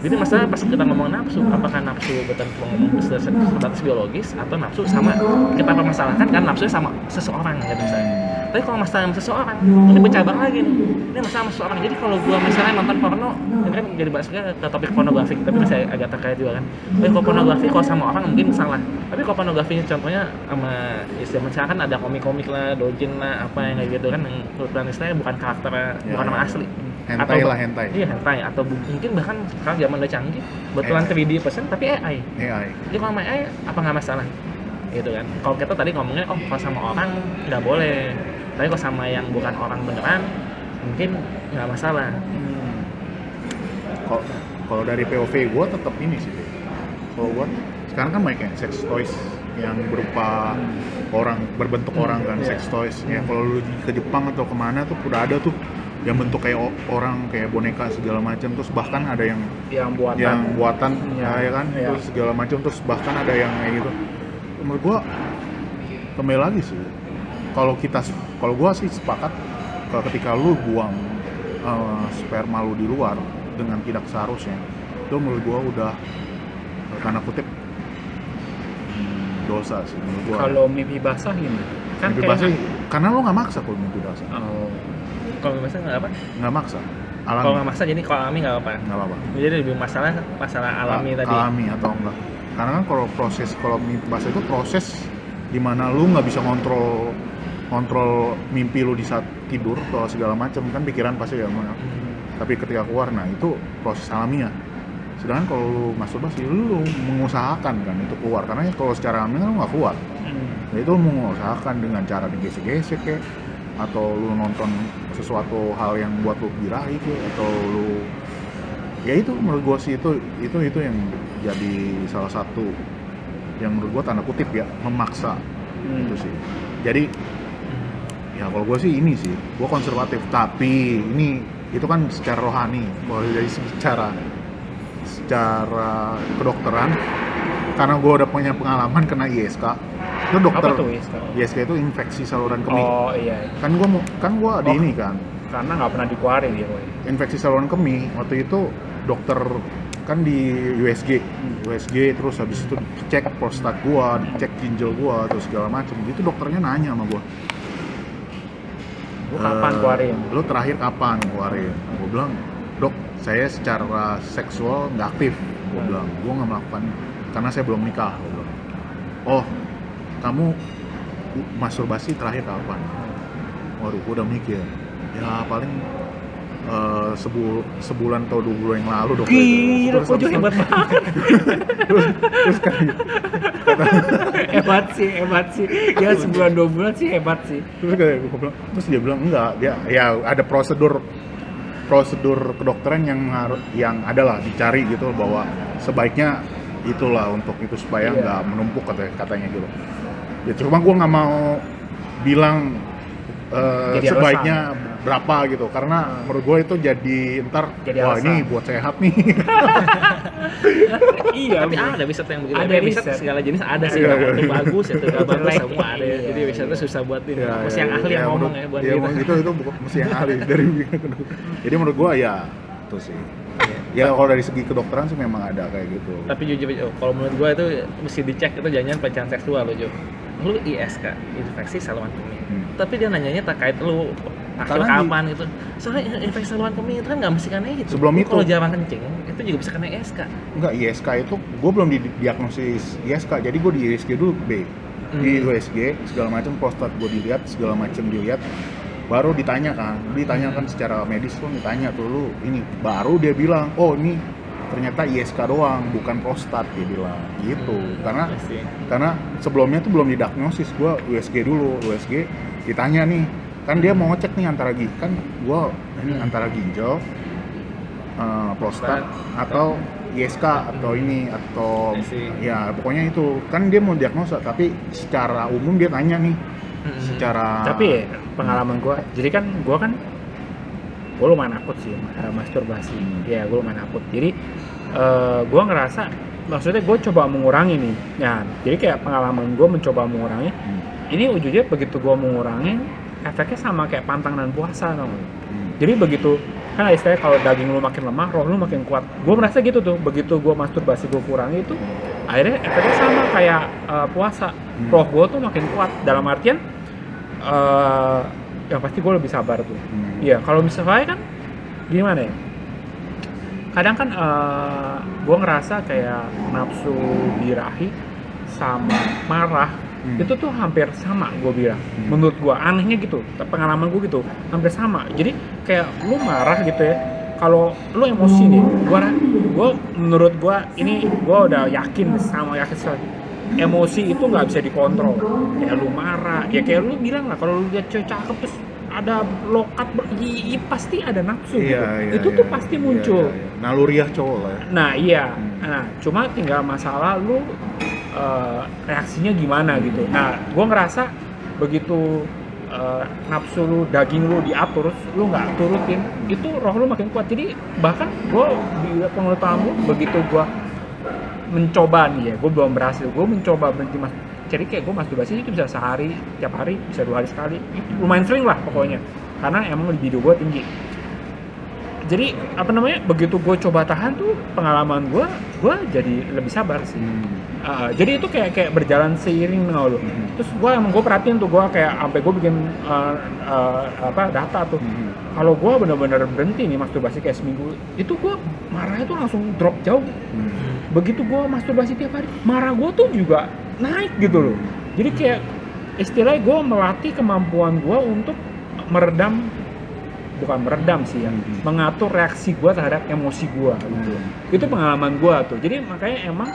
Jadi masalah pas kita ngomong nafsu, apakah nafsu betul ngomong sebatas biologis atau nafsu sama kita permasalahkan kan nafsunya sama seseorang gitu misalnya. Tapi kalau masalah sama seseorang, ini bercabang lagi nih. Ini masalah sama seseorang. Jadi kalau gua misalnya nonton porno, ini kan jadi bahas ke topik pornografi, tapi masih agak terkait juga kan. Tapi kalau pornografi kalau sama orang mungkin salah. Tapi kalau pornografinya contohnya sama istilah misalkan ada komik-komik lah, dojin lah, apa yang kayak gitu kan, yang kebetulan istilahnya bukan karakter, bukan nama asli. Hentai lah, hentai. Iya, hentai. Atau mungkin bahkan sekarang zaman udah canggih, betulan 3D person tapi AI. Jadi kalau sama AI, apa nggak masalah? Gitu kan. Kalau kita tadi ngomongnya, kalau sama orang nggak boleh. Tapi kalau sama yang bukan orang beneran, mungkin nggak masalah. Kalau dari POV gue tetap ini sih. Kalau gue sekarang kan banyak yang sex toys yang berupa orang berbentuk orang kan, sex toys. Ya kalau lu ke Jepang atau kemana tuh udah ada tuh yang bentuk kayak orang, kayak boneka segala macam, terus bahkan ada yang buatan ya kan, terus segala macam, terus bahkan ada yang kayak gitu. Menurut gua kembali lagi sih, kalau gua sih sepakat ketika lu buang sperma lu di luar dengan tidak seharusnya, itu menurut gua udah tanda kutip dosa sih menurut gua. Kalau mimpi basah gimana? Kan mimpi basah karena lu nggak maksa kalau mimpi basah. Kalau misalnya nggak apa? Nggak maksa. Alami. Kalau nggak maksa, jadi kalau alami nggak apa? Nggak apa-apa. Jadi lebih masalah alami tadi. Alami atau enggak? Karena kan kalau mimpi basah itu proses dimana lu nggak bisa kontrol mimpi lu di saat tidur atau segala macam kan, pikiran pasti ya. Tapi ketika keluar, nah itu proses alamiah. Sedangkan kalau lu masturbasi, lu mengusahakan kan itu keluar. Karena kalau secara alami lu nggak kuat. Nah, itu lu mengusahakan dengan cara digesek-gesek kayak, atau lu nonton sesuatu hal yang buat lu birahi kayak, atau lu ya itu menurut gua sih itu yang jadi salah satu yang menurut gua tanda kutip ya memaksa itu sih. Jadi ya kalau gua sih ini sih gua konservatif, tapi ini itu kan secara rohani. Kalau dari secara kedokteran, karena gua udah punya pengalaman kena ISK. Itu dokter. Apa tuh ISK? ISK itu infeksi saluran kemih. Oh iya. Kan gua di ini kan. Karena nggak pernah dikeluarin ya, woy. Infeksi saluran kemih waktu itu dokter kan di USG terus habis itu cek prostat gua, cek ginjal gua terus segala macam. Itu dokternya nanya sama gua. Kapan keluarin? Lu terakhir kapan keluarin? Gua bilang, "Dok, saya secara seksual nggak aktif." Gua bilang, "Gua nggak melakukan karena saya belum nikah." Gua bilang, "Oh, kamu masturbasi terakhir kapan?" Waduh, gua udah mikir. Ya paling sebulan atau 2 bulan yang lalu, Dok. Gila, kok juga hebat banget. Terus kan hebat sih. Ya sebulan 2 bulan sih hebat sih. Terus dia bilang enggak, dia ya ada prosedur kedokteran yang adalah dicari gitu, bahwa sebaiknya itulah untuk itu supaya nggak menumpuk katanya gitu. Ya cuma gue nggak mau bilang sebaiknya berapa gitu, karena menurut gue itu jadi wah alasan. Ini buat sehat nih. Iya, tapi ada riset yang begitu. Ada riset segala jenis ada sih. Itu bagus, itu nggak bagus semua ada. Jadi risetnya susah buat ini. Mesti yang ahli yang ngomong ya buat kita. Itu mesti yang ahli dari. Jadi menurut gue ya itu sih. Ya kalau dari segi kedokteran sih memang ada kayak gitu. Tapi jujur, kalau menurut gue itu mesti dicek, itu jangan pelecehan seksual lo, Jo. Lu ISK, infeksi saluran kemih. Tapi dia nanyanya terkait lu akhir kapan gitu. Soalnya infeksi saluran kemih itu kan nggak mesti karena itu. Sebelum itu kalau jarang kencing, itu juga bisa karena ISK. Enggak, ISK itu gue belum didiagnosis ISK. Jadi gue di ISG dulu B. Di USG segala macam, prostat gue dilihat, segala macam dilihat. Baru ditanyakan secara medis tuh, ditanya tuh lu ini, baru dia bilang, "Oh, ini ternyata ISK doang, bukan prostat," dia bilang gitu. Karena sebelumnya tuh belum didiagnosis, gue USG dulu. USG ditanya nih, kan dia mau ngecek nih antara kan gue ini antara ginjal, prostat atau ISK atau ini atau I see. ya pokoknya itu kan dia mau diagnosa, tapi secara umum dia tanya nih secara Tapi pengalaman gue, jadi kan gue lumayan akut sih masturbasi. Ya gue lumayan akut. Jadi gue ngerasa, maksudnya gue coba mengurangi nih. Ya, jadi kayak pengalaman gue mencoba mengurangi. Ini ujungnya begitu gue mengurangi, efeknya sama kayak pantang dan puasa, tau nggak? Jadi begitu kan istilahnya kalau daging lu makin lemah, roh lu makin kuat. Gue merasa gitu tuh. Begitu gue masturbasi gue kurangi itu, akhirnya efeknya sama kayak puasa. Roh gue tuh makin kuat. Dalam artian ya pasti gue lebih sabar tuh. Iya, kalau misalnya kan gimana ya? Kadang kan gue ngerasa kayak nafsu birahi sama marah itu tuh hampir sama, gue bilang. Menurut gue anehnya gitu, pengalaman gue gitu, hampir sama. Jadi kayak lu marah gitu ya. Kalau lu emosi nih, gue menurut gue ini gue udah yakin sekali. Emosi itu nggak bisa dikontrol. Kayak lu marah, ya kayak lu bilang lah, kalau lu lihat cewek cakep terus ada lokat pasti ada nafsu gitu. Itu tuh pasti muncul. Naluriah cowok lah ya. Nah iya, nah cuma tinggal masalah lu reaksinya gimana gitu. Nah gue ngerasa begitu nafsu lu, daging lu diatur, lu nggak turutin, itu roh lu makin kuat. Jadi bahkan gue di pengetahuan gue, begitu gue mencoba nih ya, gue belum berhasil, gue mencoba berhenti jadi kayak gue masturbasi itu bisa sehari, tiap hari, bisa 2 hari sekali, lumayan sering lah pokoknya, karena emang libido gue tinggi. Jadi apa namanya, begitu gue coba tahan tuh pengalaman gue jadi lebih sabar sih. Jadi itu kayak berjalan seiring dengan lo. Terus gue perhatiin tuh, gue kayak sampai gue bikin data tuh. Kalau gue benar-benar berhenti nih masturbasi kayak seminggu, itu gue marahnya tuh langsung drop jauh. Begitu gue masturbasi tiap hari, marah gue tuh juga naik gitu loh. Jadi kayak istilahnya gue melatih kemampuan gue untuk bukan meredam sih ya, mengatur reaksi gue terhadap emosi gue gitu. Itu pengalaman gue tuh. Jadi makanya emang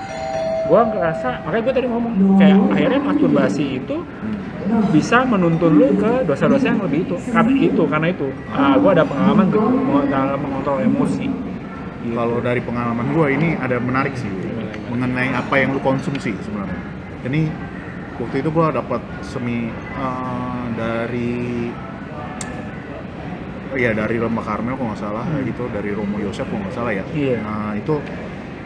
gue ngerasa, makanya gue tadi ngomong kayak akhirnya masturbasi itu bisa menuntun lu ke dosa-dosa yang lebih karena itu gue ada pengalaman gitu dalam mengontrol emosi gitu. Kalau dari pengalaman gue ini ada menarik sih mengenai apa yang lu konsumsi sebenarnya. Ini waktu itu gue dapat dari Lembah Karmel kalau nggak salah gitu, dari Romo Yosef kalau nggak salah ya. Nah itu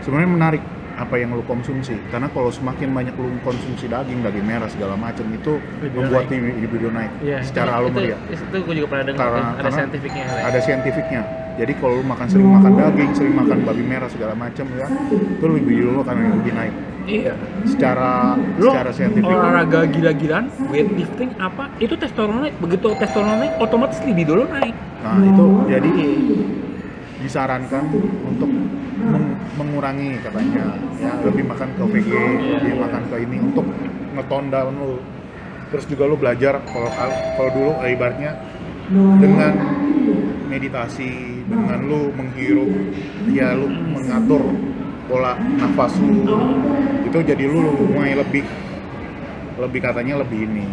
sebenarnya menarik apa yang lu konsumsi, karena kalau semakin banyak lu konsumsi daging merah segala macam itu membuat libido naik secara alamiah. Itu gue juga pernah dengar, ada saintifiknya. Ada saintifiknya. Jadi kalau lu sering makan daging, sering makan babi merah segala macam ya, itu libido lu akan lebih naik. Iya. Secara saintifik. Olahraga gila-gilaan, weightlifting apa, itu testosteron naik. Begitu testosteron naik, otomatis libido lu naik. Nah itu jadi disarankan untuk mengurangi katanya ya, lebih makan ke VG, lebih makan ke ini untuk nge-tone down lu. Terus juga lu belajar kalau dulu ibaratnya dengan meditasi, dengan lu menghirup, ya lu mengatur pola nafas lu, itu jadi lu mulai lebih katanya lebih ini.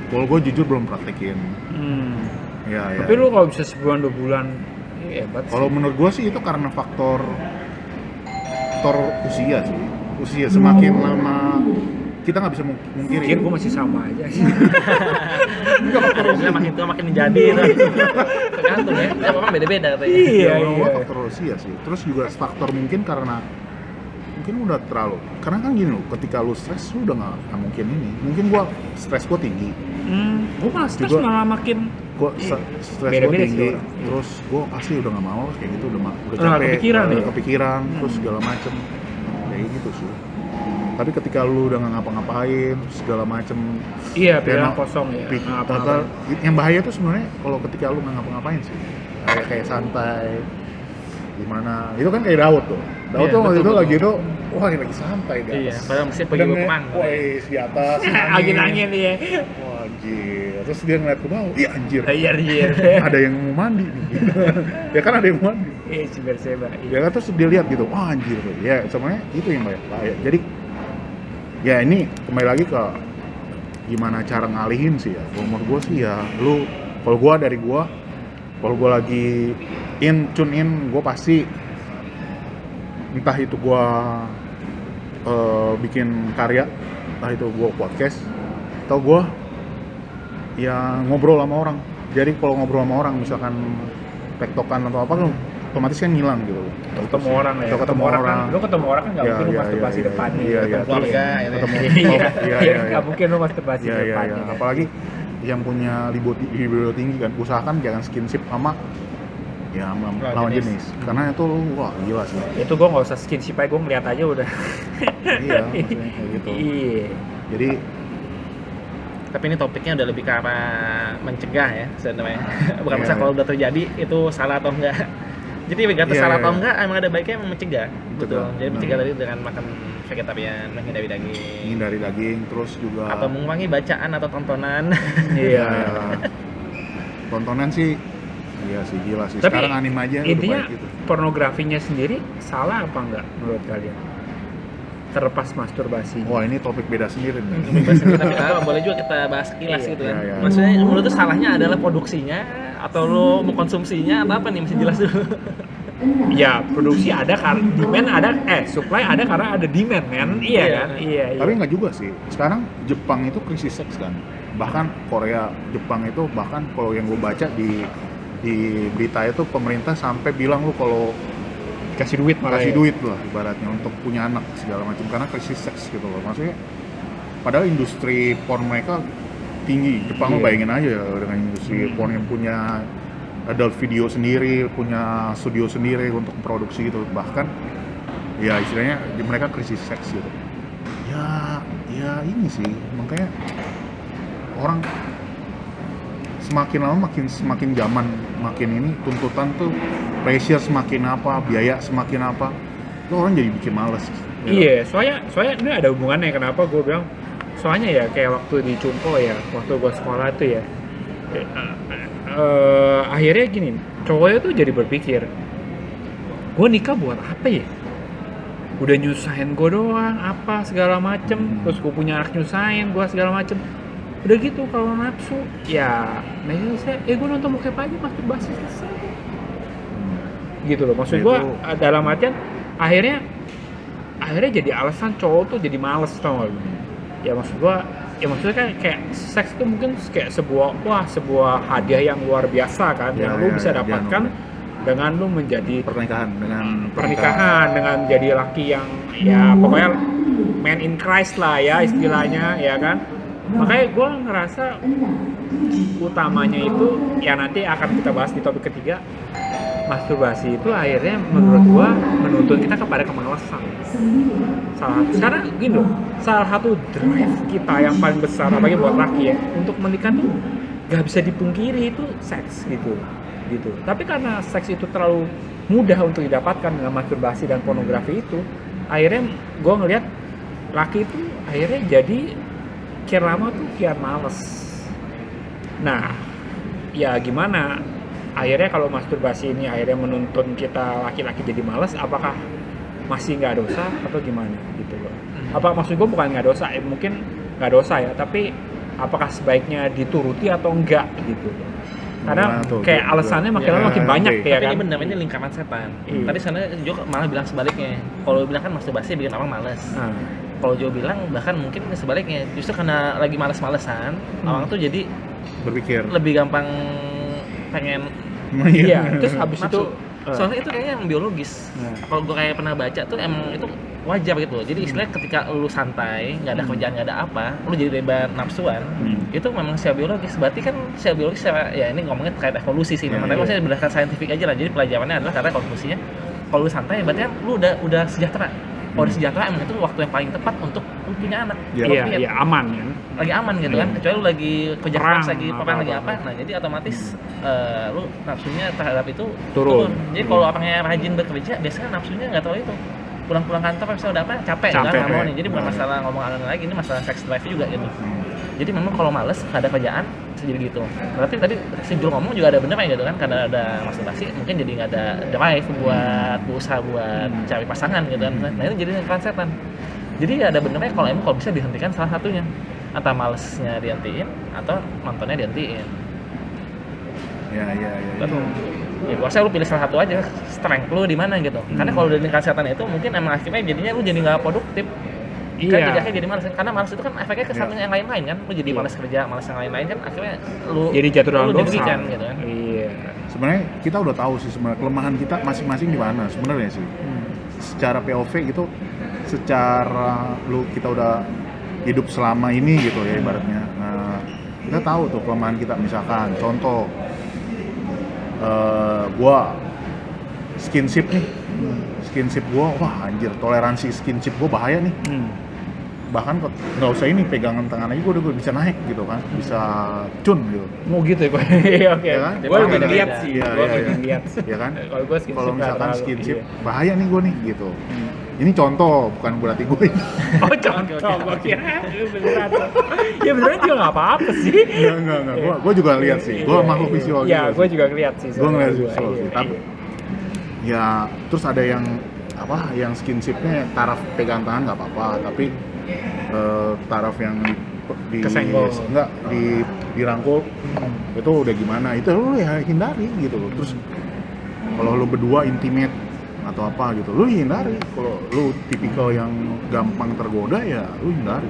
Kalau gue jujur belum praktekin. Tapi lu kalau bisa sebulan 2 bulan, hebat. Kalau menurut gue sih itu karena faktor usia sih. Usia semakin lama kita nggak bisa mungkiri. Mungkin gue masih sama aja sih. Makin tua makin menjadi tergantung ya, orang beda-beda katanya. Iya. Faktor usia sih. Terus juga faktor mungkin karena udah terlalu, karena kan gini loh, ketika lu stres lu udah nggak mungkin ini. Mungkin gua stres gua tinggi. Gua malah stres malah makin stres gua tinggi. Terus gua pasti udah nggak mau kayak gitu, udah capek, kepikiran terus segala macem kayak gitu sih. Tapi ketika lu udah nggak ngapa-ngapain segala macem, pikiran kosong ya. Yang bahaya tuh sebenarnya kalau ketika lu nggak ngapa-ngapain sih, kayak santai gimana, itu kan kayak Daud tuh waktu itu lagi tuh, wah ini lagi santai di atas. Padahal mesti pergi ke Kemang. Di atas angin ya. Wah anjir, terus dia ngeliat ke bawah, iya anjir. Ada yang mau mandi nih. Ya kan ada yang mau mandi. Ciber-seba. Ya kan, terus dia lihat gitu, wah anjir. Ya semuanya itu yang bahaya. Jadi ya ini kembali lagi ke gimana cara ngalihin sih ya. Kalau menurut gue sih ya, kalau gue lagi tune in, gue pasti entah itu gue bikin karya, entah itu gue podcast, atau gue ya ngobrol sama orang. Jadi kalau ngobrol sama orang, misalkan tektokan atau apa kan otomatis kan ngilang gitu. Ketemu orang ya. Atau ketemu orang. Kan, lu ketemu orang kan nggak mungkin lu masturbasi depannya. Iya, ketemu keluarga ya. Ketemu. Iya, nggak mungkin lu masturbasi Iya. depannya. Apalagi yang punya libido tinggi kan, usahakan jangan skinship sama lawan jenis. Karena itu wah gila sih. Itu gua nggak usah skinship aja, gua ngeliat aja udah. Iya, maksudnya kayak gitu. Iya. Jadi Tapi ini topiknya udah lebih ke arah mencegah ya sebenarnya. Bukan Iya. masalah kalau udah terjadi itu salah atau enggak. Jadi berkata Iya, salah iya. atau enggak, emang ada baiknya emang mencegah. Betul. Betul. Jadi mencegah tadi dengan makan vegetarian, menghindari daging, menghindari daging, terus juga atau mengurangi bacaan atau tontonan. Iya. tontonan sih, iya sih gila sih. Tapi Sekarang anime aja udah intinya baik gitu. pornografinya sendiri salah apa enggak menurut kalian? Terlepas masturbasi. Wah ini topik beda sendiri nih. Tapi boleh juga kita bahas sekilas Iya, gitu kan. iya. Maksudnya menurut tuh salahnya adalah produksinya atau lo mau konsumsinya atau apa nih, mesti jelas dulu. Ya, produksi ada karena demand ada, supply ada karena ada demand kan? Iya Iya. kan? Iya. Tapi nggak juga sih. Sekarang Jepang itu krisis seks kan. Bahkan Korea, Jepang itu bahkan kalau yang gue baca di berita itu pemerintah sampai bilang lu kalau kasih duit malah. kasih ya. duit lah ibaratnya untuk punya anak segala macam karena krisis seks gitu loh. Maksudnya padahal industri porn mereka tinggi. Jepang lo Iya. bayangin aja ya, dengan industri porn yang punya adult video sendiri, punya studio sendiri untuk produksi gitu. Bahkan ya istilahnya mereka krisis seks gitu. Ya ini sih makanya orang semakin lama semakin zaman makin ini tuntutan tuh pressure semakin apa, biaya semakin apa, tuh orang jadi bikin males. Iya, soalnya ini ada hubungannya. Kenapa gue bilang? Soalnya ya kayak waktu di Cungko ya, waktu gue sekolah tuh ya, akhirnya gini, cowoknya tuh jadi berpikir, gue nikah buat apa ya? Udah nyusahin gue doang, apa segala macem, terus gue punya anak nyusahin gue segala macem. Udah gitu kalau nafsu, ya, saya, gue nonton bokep aja masturbasi selesai. Gitu loh, maksud gue dalam artian akhirnya jadi alasan cowok tuh jadi males, tau gak lu? Ya maksudnya kan kayak seks itu mungkin kayak sebuah hadiah yang luar biasa kan, yang lu bisa dapatkan dengan lu menjadi pernikahan dengan jadi laki yang ya pokoknya man in Christ lah ya istilahnya ya kan. Makanya gue ngerasa utamanya itu ya nanti akan kita bahas di topik ketiga. Masturbasi itu akhirnya menurut gua menuntun kita kepada kemalasan. Sekarang gini loh, salah satu drive kita yang paling besar apalagi buat laki ya untuk menikah tuh gak bisa dipungkiri itu seks gitu. Tapi karena seks itu terlalu mudah untuk didapatkan dengan masturbasi dan pornografi itu, akhirnya gua ngelihat laki itu akhirnya jadi kian lama tuh kian males. Nah, ya gimana? Akhirnya kalau masturbasi ini akhirnya menuntun kita laki-laki jadi malas, apakah masih nggak dosa atau gimana gitu loh? Apa maksud gue bukan nggak dosa, mungkin nggak dosa ya, tapi apakah sebaiknya dituruti atau enggak gitu loh? Karena kayak alasannya makin lama makin banyak ya Tapi kan? ini benar ini lingkaran setan. Iya. Tadi sana Jo malah bilang sebaliknya. Kalau bilang kan masturbasi bikin orang malas. Nah, Kalau Jo bilang bahkan mungkin sebaliknya, justru karena lagi malas-malesan, orang tuh jadi berpikir lebih gampang pengen iya, terus habis itu nafsu. Soalnya itu kayaknya yang biologis. Kalau gue kayak pernah baca tuh emang itu wajar gitu. Jadi istilahnya ketika lu santai, nggak ada kerjaan, nggak ada apa, lu jadi bebas nafsuan. Itu memang secara biologis. Berarti kan secara biologis ya ini ngomongnya terkait evolusi sih. Tapi maksudnya berdasarkan saintifik aja lah. Jadi pelajarannya adalah karena konklusinya kalau lu santai berarti kan lu udah sejahtera. Kalau udah sejahtera emang itu waktu yang paling tepat untuk lu punya anak. iya aman kan? Lagi aman gitu kan, kecuali lu lagi kerja keras, lagi perang, lagi apa. apa. Nah jadi otomatis lu nafsunya terhadap itu Turun. Jadi kalau orangnya rajin bekerja, biasanya nafsunya nggak terlalu itu. Pulang-pulang kantor misalnya udah apa, capek kan nggak mau nih. Jadi bukan masalah ngomong aneh lagi, ini masalah sex drive juga gitu. Jadi memang kalau males nggak ada kerjaan bisa jadi gitu. Berarti tadi si Jul ngomong juga ada bener gitu kan, karena ada masturbasi mungkin jadi nggak ada drive buat berusaha buat cari pasangan gitu kan. Nah itu jadi lingkaran setan. Jadi ada benernya kalau emang kalau bisa dihentikan salah satunya, antara malesnya dihentiin atau nontonnya dihentiin. ya Betul. Ya gua rasa lu pilih salah satu aja, strength lu di mana gitu. Karena kalau udah tingkat setan itu mungkin emang akhirnya jadinya lu jadi nggak produktif. Kan Iya. jadi malas, karena malas itu kan efeknya ke samping yang lain-lain kan, lu jadi malas kerja, malas yang lain-lain kan akhirnya lu Jadi jatuh dalam lu dosa. dirugikan gitu kan. Iya. Sebenarnya kita udah tahu sih sebenarnya kelemahan kita masing-masing di mana sebenarnya sih. Secara POV gitu, secara kita udah hidup selama ini gitu ya ibaratnya. Nah, kita tahu tuh kelemahan kita, misalkan contoh gua skinship nih. Skinship gua, wah anjir, toleransi skinship gua bahaya nih. Bahkan nggak usah ini pegangan tangan aja gua udah bisa naik gitu kan, bisa cun gitu. Mau gitu ya gue. Iya oke. Ya kan? Gue lebih lihat sih. Iya, Gue iya, lebih iya. lihat. Ya kan? Kalau gue skinship Kalau nggak misalkan terlalu, skinship iya. bahaya nih gua nih gitu. Ini contoh, bukan berarti gue Oh contoh, gue kira lu beneran. Ya beneran juga nggak apa-apa sih. enggak. Gua juga lihat sih. Gua makhluk visual Iya, juga gue sih. juga lihat sih. Gua ngeliat sebenarnya. visual sih. Iya. Tapi ya terus ada yang apa? Yang skinshipnya taraf pegang tangan nggak apa-apa, tapi taraf yang di Kesenggol. enggak dirangkul itu udah gimana? Itu lu ya hindari gitu loh. Terus kalau lu berdua intimate atau apa gitu, lu hindari. Kalau lu tipikal yang gampang tergoda ya lu hindari.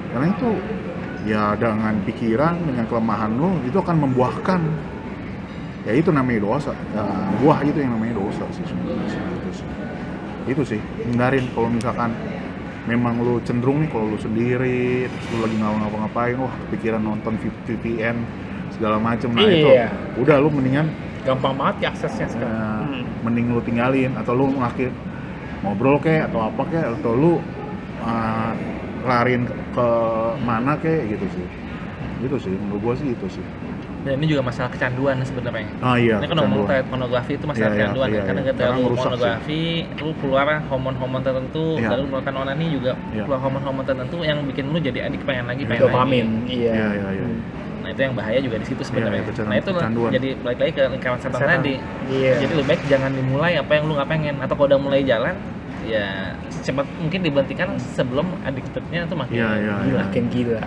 Karena itu ya dengan pikiran, dengan kelemahan lu itu akan membuahkan, ya itu namanya dosa. Ya, buah itu yang namanya dosa sih sebenarnya sih. Itu sih hindarin. Kalau misalkan memang lu cenderung nih, kalau lu sendiri terus lu lagi ngapa-ngapain, wah pikiran nonton VPN segala macem, nah itu Iya. udah lu mendingan Gampang banget ya aksesnya sekarang. mending lu tinggalin, atau lu ngakhir ngobrol kek atau apa kek, atau lu larin ke mana kek gitu sih. Itu sih menurut gua sih itu sih. Dan ini juga masalah kecanduan sebenarnya. Ah iya. Ini kan ngomong kecanduan. terkait pornografi itu masalah Iya, kecanduan iya, ya. Karena iya. ketika Karena lu merusak pornografi, lu keluar hormon-hormon tertentu, Iya. lalu melakukan onani juga Iya. keluar hormon-hormon tertentu yang bikin lu jadi adik, pengen lagi, pengen Dopamin. lagi. Iya. Iya. Nah itu yang bahaya juga di situ sebenarnya. Iya, Nah itu kecanduan. jadi balik lagi ke lingkaran setan Setan. tadi. Iya. Jadi lebih baik jangan dimulai apa yang lu nggak pengen, atau kalau udah mulai jalan ya cepat mungkin diberhentikan sebelum addicted-nya tuh makin Iya, iya. Makin gila.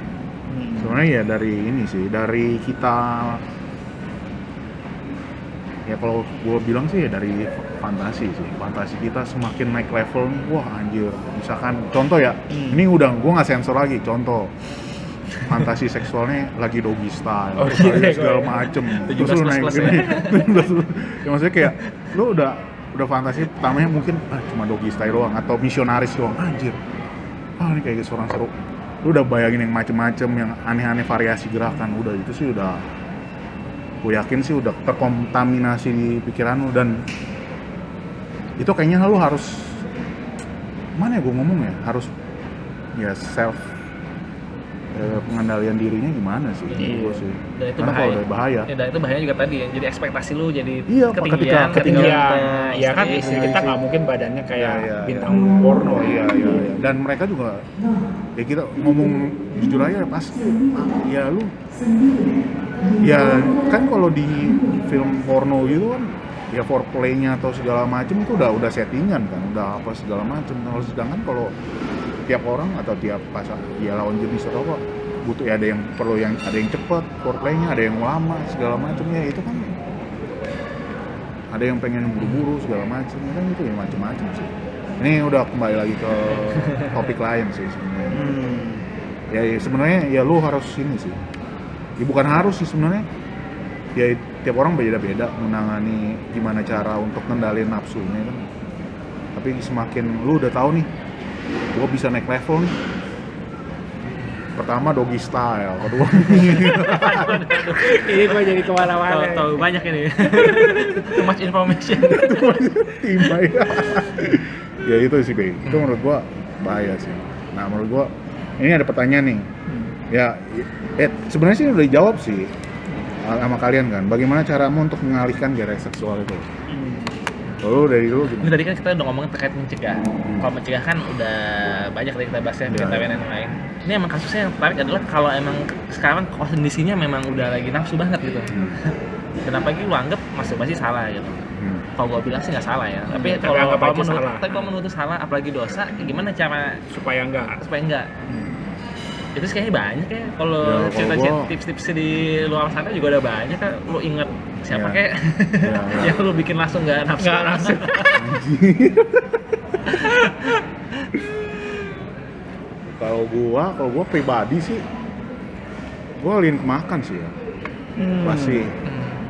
Sebenarnya ya dari ini sih, dari kita, ya kalau gue bilang sih ya dari fantasi sih. Fantasi kita semakin naik level nih, wah anjir. Misalkan contoh ya, ini udah gue nggak sensor lagi. Contoh fantasi seksualnya lagi doggy style, Oh, terus iya, segala iya. macem. 17 Terus lu naik plus gini, 17 ya maksudnya kayak lu udah fantasi pertamanya mungkin cuma doggy style doang atau misionaris doang, anjir. Ini kayak seorang seru. Lu udah bayangin yang macem-macem, yang aneh-aneh variasi gerakan, udah itu sih udah, gue yakin sih udah terkontaminasi di pikiran lu. Dan itu kayaknya lu harus, mana ya gue ngomong ya, harus ya self pengendalian dirinya gimana sih menurut gue sih. Dan itu Karena bahaya. kalau udah bahaya Ya, dan itu bahaya juga tadi ya. Jadi ekspektasi lu jadi Iya, ketinggian, Ketinggian. terus Ya kan jadi- istri kita nggak mungkin badannya kayak Iya, iya, bintang porno. iya. Dan mereka juga, ya kita ngomong jujur aja pas, ya lu, ya kan kalau di film porno gitu kan, ya foreplay-nya atau segala macem itu udah settingan kan, udah apa segala macem. Kalau sedangkan kalau tiap orang atau tiap pasang, ya lawan jenis atau apa, butuh ya, ada yang perlu, yang ada yang cepet foreplay-nya, ada yang lama segala macem, ya itu kan ada yang pengen buru-buru segala macem, kan itu ya macem-macem sih. Ini udah kembali lagi ke topik lain sih sebenarnya. Ya sebenarnya ya lu harus ini sih. Ya bukan harus sih sebenarnya. Ya tiap orang beda-beda menangani gimana cara untuk kendaliin nafsunya kan. Tapi semakin lu udah tahu nih, gua bisa naik level nih. Pertama doggy style, kedua Ini gue jadi kemana-mana. tahu banyak ini. Too much information. timbai. Ya itu sih Bey. Itu menurut gua bahaya sih. Nah menurut gua ini ada pertanyaan nih. Ya, sebenarnya sih udah dijawab sih sama kalian kan. Bagaimana caramu untuk mengalihkan gairah seksual itu? Lalu dari dulu Ini gimana? tadi kan kita udah ngomongin terkait mencegah. Kalau mencegah kan udah banyak tadi kita bahas ya, Iya. dan yang lain. Ini emang kasusnya yang tertarik adalah kalau emang sekarang kondisinya memang udah lagi nafsu banget gitu. Dan apalagi lu anggap masturbasi salah gitu. Kalau gua bilang sih nggak salah ya. Tapi Tapi kalau anggap aja menurut, salah. tapi kalau menurut salah, apalagi dosa, gimana cara Supaya enggak. supaya enggak? Itu sih kayaknya banyak ya. Ya, Kalau kalau cerita-cerita gua- tips-tips di luar sana juga udah banyak kan. Lu inget siapa Ya. kek Ya, ya. yang lu bikin langsung nggak nafsu. Nggak nafsu. Kalau gua pribadi sih, gua lean ke makan sih ya. Pasti.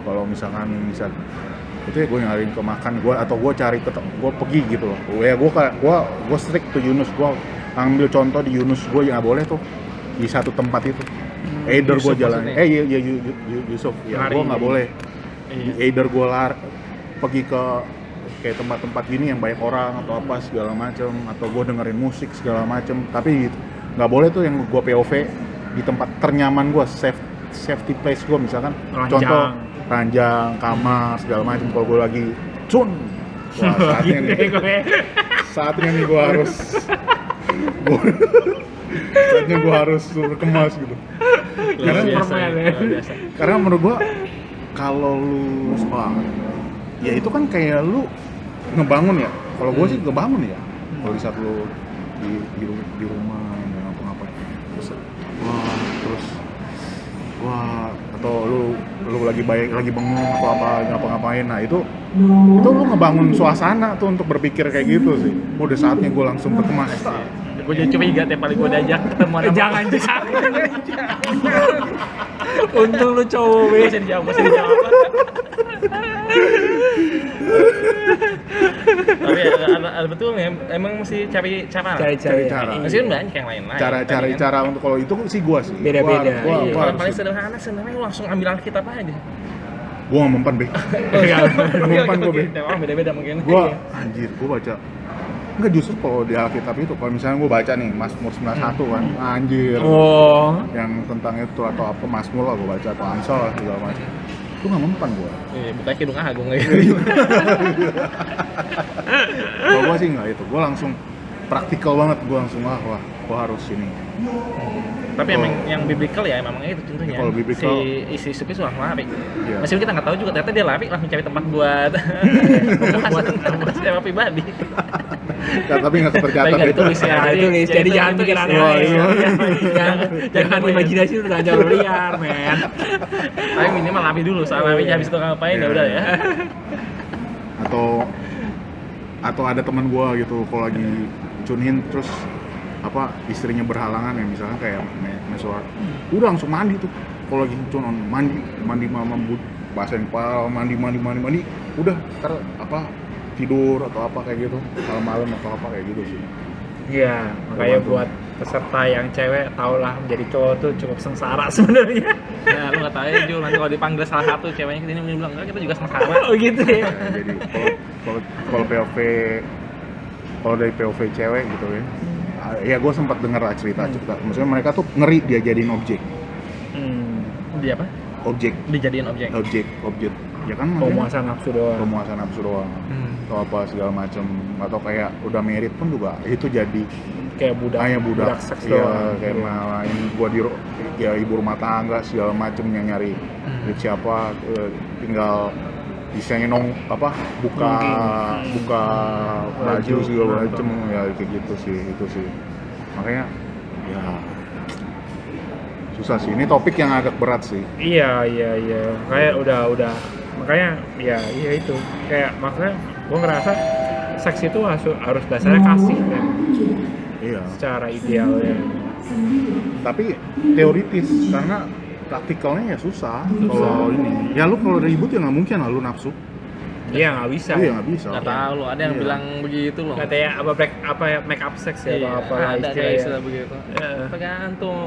Kalau misalkan bisa itu ya gue nyariin ke makan atau gue cari gue pergi gitu loh. Ya gue strict to Yunus, gue ambil contoh di Yunus, gue nggak boleh tuh di satu tempat itu. Either gue Yusuf jalan, maksudnya? iya Yusuf, ya gue nggak boleh. Iya. Either gue pergi ke kayak tempat-tempat gini yang banyak orang atau apa segala macem, atau gue dengerin musik segala macem. Tapi nggak boleh tuh yang gue POV di tempat ternyaman gue, safety place gue misalkan. Ranjang. Contoh ranjang, kamar segala macam. Kalau gue lagi wah saatnya nih gue harus saatnya gue harus kemas gitu. Luar biasa, permen, ya. luar biasa. Karena menurut gue kalau lu ya itu kan kayak lu ngebangun ya. Kalau gue sih ngebangun ya. Kalau di saat lu di rumah nggak ngapa-ngapain terus atau lu lagi bengong atau ngapa-ngapain, nah itu lu ngebangun suasana tuh untuk berpikir kayak gitu sih. Udah saatnya gue langsung berkemas. Gue jadi curiga tiap kali gue diajak ketemuan sama Jangan. Untung lu cowok, gue bisa dijawab. Tapi ada betul nih, emang mesti cari cara. Cari cara. Masih kan banyak yang lain-lain. Cara untuk kalau itu sih gue sih Beda-beda. Gua Iya, kalau harus- paling sederhana sebenarnya lu langsung ambil Alkitab aja. gua nggak mempan be. Mempan gue be. Tiap orang beda-beda mungkin. Gua anjir, gua baca. Enggak, justru kalau di Alkitab itu, kalau misalnya gua baca nih Mazmur 91 kan, anjir. Oh. Yang tentang itu atau apa Mazmur lah gua baca atau Amsal lah segala macam. Itu nggak mempan gua. Iya, bukan Kidung Agung lagi. Kalau gua sih nggak itu, gua langsung praktikal banget, gua langsung wah gua harus ini. Tapi emang yang biblical ya memang itu contohnya. Kalau biblical- si Supis langsung lari. Iya. Meskipun kita nggak tahu juga ternyata dia lari langsung cari tempat buat buat sewa pribadi. Nah, tapi nggak tercatat Tapi nggak itu. ditulis ya. Ya, ditulis. Jadi jangan pikir ditulis. aneh-aneh. Iya, Jangan imajinasi lu udah jauh liar, men. Tapi minimal lari dulu, soal lari habis itu ngapain ya Iya, udah iya. ya. Atau ada teman gua gitu kalau lagi cunin terus apa istrinya berhalangan ya, misalkan kayak mesoar udah langsung mandi tuh. Kalau lagi cunon mandi malam basahin kepala, mandi udah ntar apa tidur atau apa kayak gitu malam atau apa kayak gitu sih. Iya, makanya buat peserta yang cewek tau lah menjadi cowok tuh cukup sengsara sebenarnya. Nah, lu nggak tahu ya, Jul, nanti kalau dipanggil salah satu ceweknya kesini bilang enggak, kita juga sengsara. Oh gitu ya. Ya, jadi kalau POV kalau dari POV cewek gitu ya gue sempat dengar lah cerita maksudnya mereka tuh ngeri dia jadiin objek Dia apa? objek Dijadiin objek. ya kan maksudnya Pemuasan nafsu doang. pemuasan nafsu doang atau apa segala macam, atau kayak udah merit pun juga itu jadi Kayak budak seks iya, doang. kayak malah ini gua ya ibu rumah tangga segala macam yang nyari duit siapa, tinggal bisa buka baju segala macam ya kayak gitu sih. Itu sih makanya ya susah sih, ini topik yang agak berat sih. Iya. Kayak udah makanya ya itu. Kayak maksudnya gua ngerasa seks itu harus dasarnya kasih kan. Iya, Secara idealnya. tapi teoritis karena praktikalnya ya susah. Kalau ini ya lu kalau ribut ya nggak mungkin lah lu nafsu. Iya nggak bisa. Iya nggak bisa. Nggak tahu loh, ada yang Iya. bilang begitu loh. Katanya apa ya make up sex ya Iya, atau apa ada kayak istilah begitu. Iya. Tergantung.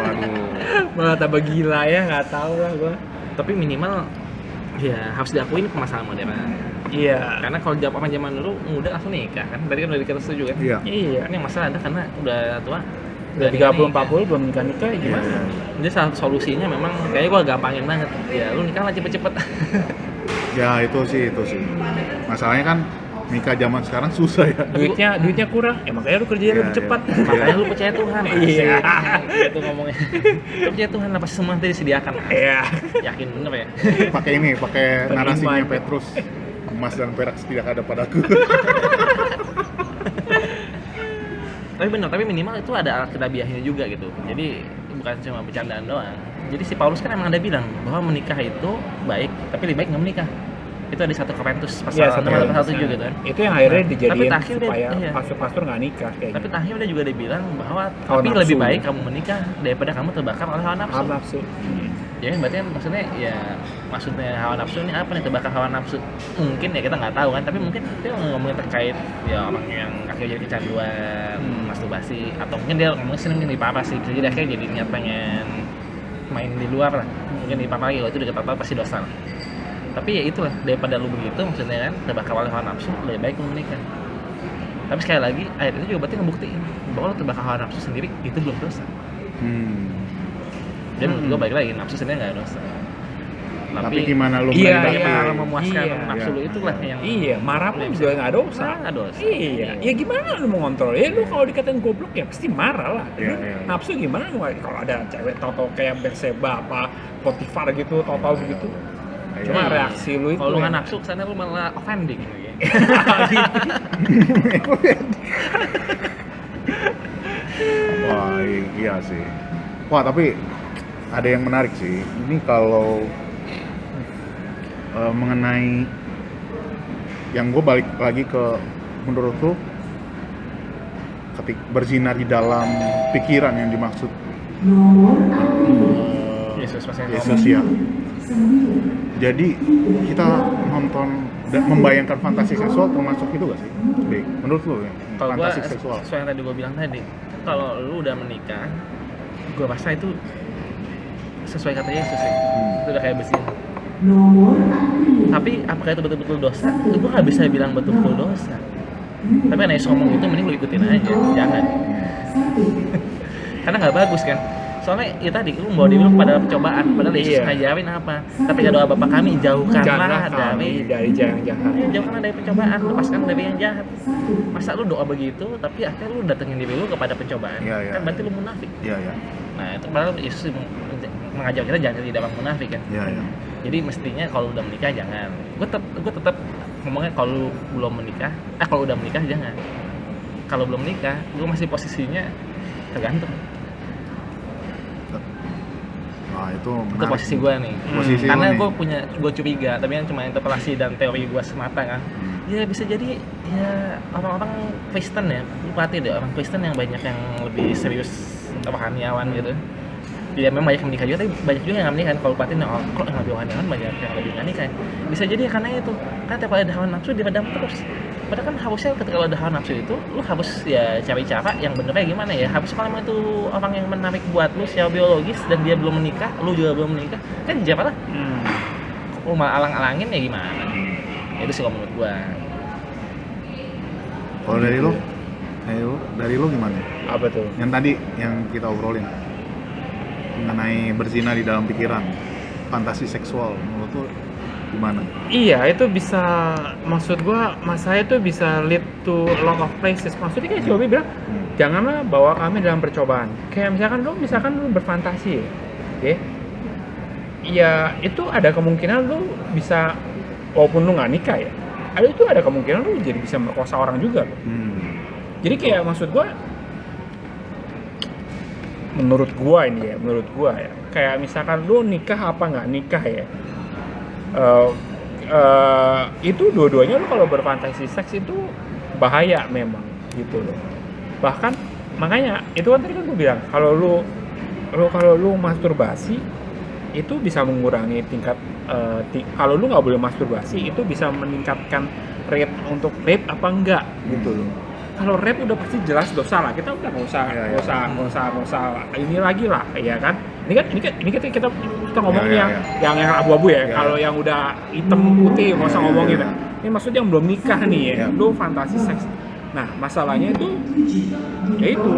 Waduh. Malah tambah gila ya, nggak tahu lah gua. Tapi minimal ya harus diakui ini permasalahan modern. Iya. Karena kalau zaman dulu muda langsung nikah kan. Tadi kan udah kita setuju kan. Iya. Iya. Kan yang masalah ada karena udah tua. Udah 30-40 belum nikah Iya, gimana? iya. Jadi salah solusinya memang kayaknya gua gampangin banget. Ya lu nikah lah cepet-cepet. Ya itu sih. Masalahnya kan nikah zaman sekarang susah ya. Duitnya kurang. Ya makanya lu kerjanya Iya, lebih cepat. iya. Makanya lu percaya Tuhan. Iya. Gitu ngomongnya. Lu percaya Tuhan lah pasti semua nanti disediakan. Iya. Yakin bener ya? Pakai narasinya Beriman. Petrus, emas dan perak tidak ada padaku. Tapi bener, tapi minimal itu ada alkitabiahnya juga gitu. Jadi bukan cuma bercandaan doang. Jadi si Paulus kan emang ada bilang bahwa menikah itu baik, tapi lebih baik nggak menikah. Itu ada 1 Korintus pasal 6 atau pasal 7 gitu kan. Itu yang akhirnya Nah, dijadiin tapi terakhir supaya iya. pastor-pastor nggak nikah kayak Tapi gitu. terakhir udah juga dibilang bahwa Hawa tapi nafsu. lebih baik kamu menikah daripada kamu terbakar oleh hawa nafsu. Hawa nafsu. Ya berarti kan maksudnya hawa nafsu ini apa nih, terbakar hawa nafsu? Mungkin ya kita nggak tahu kan, tapi mungkin dia ngomongin terkait ya orang yang akhirnya jadi kecanduan, masturbasi, atau mungkin dia ngomongin sering di papa sih, bisa jadi akhirnya jadi niat pengen main di luar lah, mungkin di papa lagi kalau itu udah ketahuan pasti dosa lah. Tapi ya itulah, daripada lu begitu maksudnya kan terbakar oleh hawa nafsu, lebih baik lu menikah. Tapi sekali lagi ayat itu juga berarti ngebuktiin bahwa lu terbakar hawa nafsu sendiri itu belum dosa. Dan menurut gue balik lagi, nafsu sebenarnya nggak dosa. Tapi gimana lu Iya, menghadapi? Bagaimana memuaskan Iya. nafsu lu itulah yang Iya, marah pun juga nggak dosa. nggak dosa. Iya, ya gimana lu mau ngontrol? Ya lu kalau dikatain goblok ya pasti marah lah. Iya, Lu iya. nafsu gimana lu kalau ada cewek tau-tau kayak Berseba apa Potifar gitu, tau-tau gitu. Cuma Iya. reaksi lu itu. Kalau lu yang- nggak nafsu kesana lu malah offending gitu. Wah, iya sih. Wah, tapi ada yang menarik sih. Ini kalau mengenai yang gue balik lagi ke, menurut lu ketika berzina di dalam pikiran yang dimaksud Yesus pasti Yesus ya. Jadi kita nonton dan membayangkan fantasi seksual termasuk itu gak sih? Baik, menurut lu ya? Kalau gua Fantasi seksual. sesuai yang tadi gua bilang tadi, kalau lu udah menikah, gua rasa itu sesuai kata Yesus sih. Itu udah kayak berzina. Tapi apakah itu betul-betul dosa? Itu gua nggak bisa bilang betul-betul dosa. Tapi kan Yesus ngomong itu mending lu ikutin aja, jangan. Karena nggak bagus kan. Soalnya ya tadi lu bawa diri lu pada percobaan, padahal Yesus Iya. ngajarin apa? Tapi doa Bapa kami jauhkanlah dari yang jahat. jauhkanlah dari pencobaan, lepaskan dari yang jahat. Masa lu doa begitu, tapi akhirnya lu datengin diri lu kepada pencobaan, Iya, iya. kan berarti lu munafik. Iya, iya. Nah itu padahal Yesus mengajar kita jangan jadi orang munafik kan. Iya, iya. Jadi mestinya kalau udah menikah jangan. Gue tetap ngomongnya kalau belum menikah, kalau udah menikah jangan. Kalau belum menikah, gue masih posisinya tergantung. Nah, itu Itu menarik. posisi gue nih. Posisi lu Karena nih. gue curiga, tapi kan cuma interpretasi dan teori gue semata kan. Ya bisa jadi ya orang-orang Kristen ya, lu perhatiin deh orang Kristen yang banyak yang lebih serius rohaniawan gitu. Ya memang banyak yang menikah juga, tapi banyak juga yang nggak menikah. Kalau perhatiin kok yang lebih rohaniawan banyak yang lebih nggak nikah. Bisa jadi ya karena itu, kan tiap kali ada hawa nafsu diredam terus. Padahal kan harusnya ketika lo ada hawa nafsu itu, lu harus ya cari cara yang benernya gimana ya. Harus kalau memang itu orang yang menarik buat lu secara biologis dan dia belum menikah, lu juga belum menikah, kan siapa lah? Lu malah alang-alangin ya gimana? Itu sih kalau menurut gua. Kalau dari lu? Dari lu gimana? Apa tuh? Yang tadi yang kita obrolin mengenai berzina di dalam pikiran, fantasi seksual, menurut lu gimana? Iya, itu bisa, maksud gua masalah itu bisa lead to a lot of places. Maksudnya kayak Cobi bilang, janganlah bawa kami dalam percobaan. Kayak misalkan lu berfantasi ya. Ya, itu ada kemungkinan lu bisa, walaupun lu nggak nikah ya, itu ada kemungkinan lu jadi bisa merkosa orang juga loh. Jadi kayak maksud gua, menurut gua ya, kayak misalkan lu nikah apa nggak nikah ya, itu dua-duanya lu kalau berfantasi seks itu bahaya memang gitu loh. Bahkan makanya itu kan tadi kan gue bilang kalau lu masturbasi itu bisa mengurangi tingkat kalau lu nggak boleh masturbasi itu bisa meningkatkan rate untuk rape apa enggak gitu loh. Kalau rape udah pasti jelas dosa lah, kita udah nggak usah ini lagi lah ya kan. Ini kan kita ngomongin yang abu-abu ya. Kalau yang udah hitam putih nggak usah ngomongin. Ini maksudnya yang belum nikah nih ya, lu fantasi seks. Nah masalahnya itu ya itu,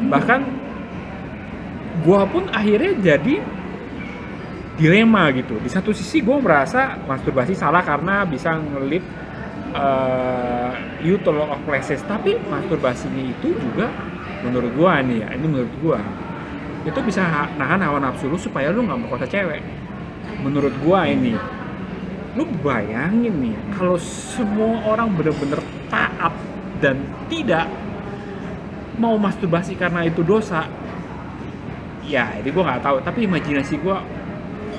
bahkan gua pun akhirnya jadi dilema gitu. Di satu sisi gua merasa masturbasi salah karena bisa ngelit you to a lot of places, tapi masturbasinya itu juga menurut gua nih ya, ini menurut gua itu bisa nahan hawa nafsu lu supaya lu nggak merkosa cewek. Menurut gua ini, lu bayangin nih kalau semua orang bener-bener taat dan tidak mau masturbasi karena itu dosa, ya jadi gue nggak tahu, tapi imajinasi gue,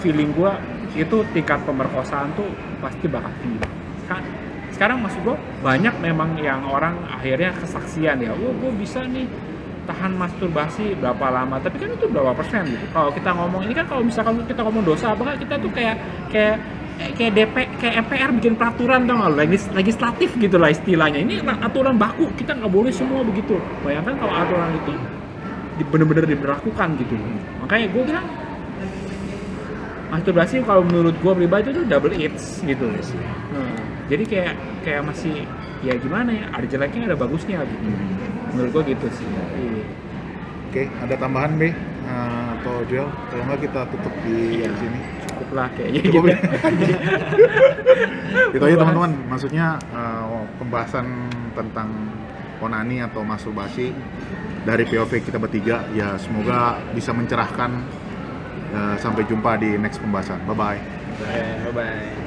feeling gue itu tingkat pemerkosaan tuh pasti bakal tinggi. Sekarang maksud gue banyak memang yang orang akhirnya kesaksian ya, gue bisa nih tahan masturbasi berapa lama, tapi kan itu berapa persen gitu. Kalau kita ngomong ini kan, kalau misalkan kita ngomong dosa apa kan, kita tuh kayak MPR bikin peraturan, tau nggak, legislatif gitu lah istilahnya. Ini aturan baku, kita nggak boleh semua begitu. Bayangkan kalau aturan itu bener-bener diberlakukan gitu. Makanya gue bilang masturbasi kalau menurut gue pribadi itu double hits gitu. Jadi kayak masih ya gimana ya, ada jeleknya ada bagusnya gitu. Menurut gue gitu sih. Oke, ada tambahan B atau Joel? Kalau nggak kita tutup di sini. Cukup lah kayaknya. Cukup gitu. ya. Itu aja teman-teman. Maksudnya pembahasan tentang onani atau masturbasi dari POV kita bertiga. Ya semoga bisa mencerahkan. Sampai jumpa di next pembahasan. Bye bye. Bye bye.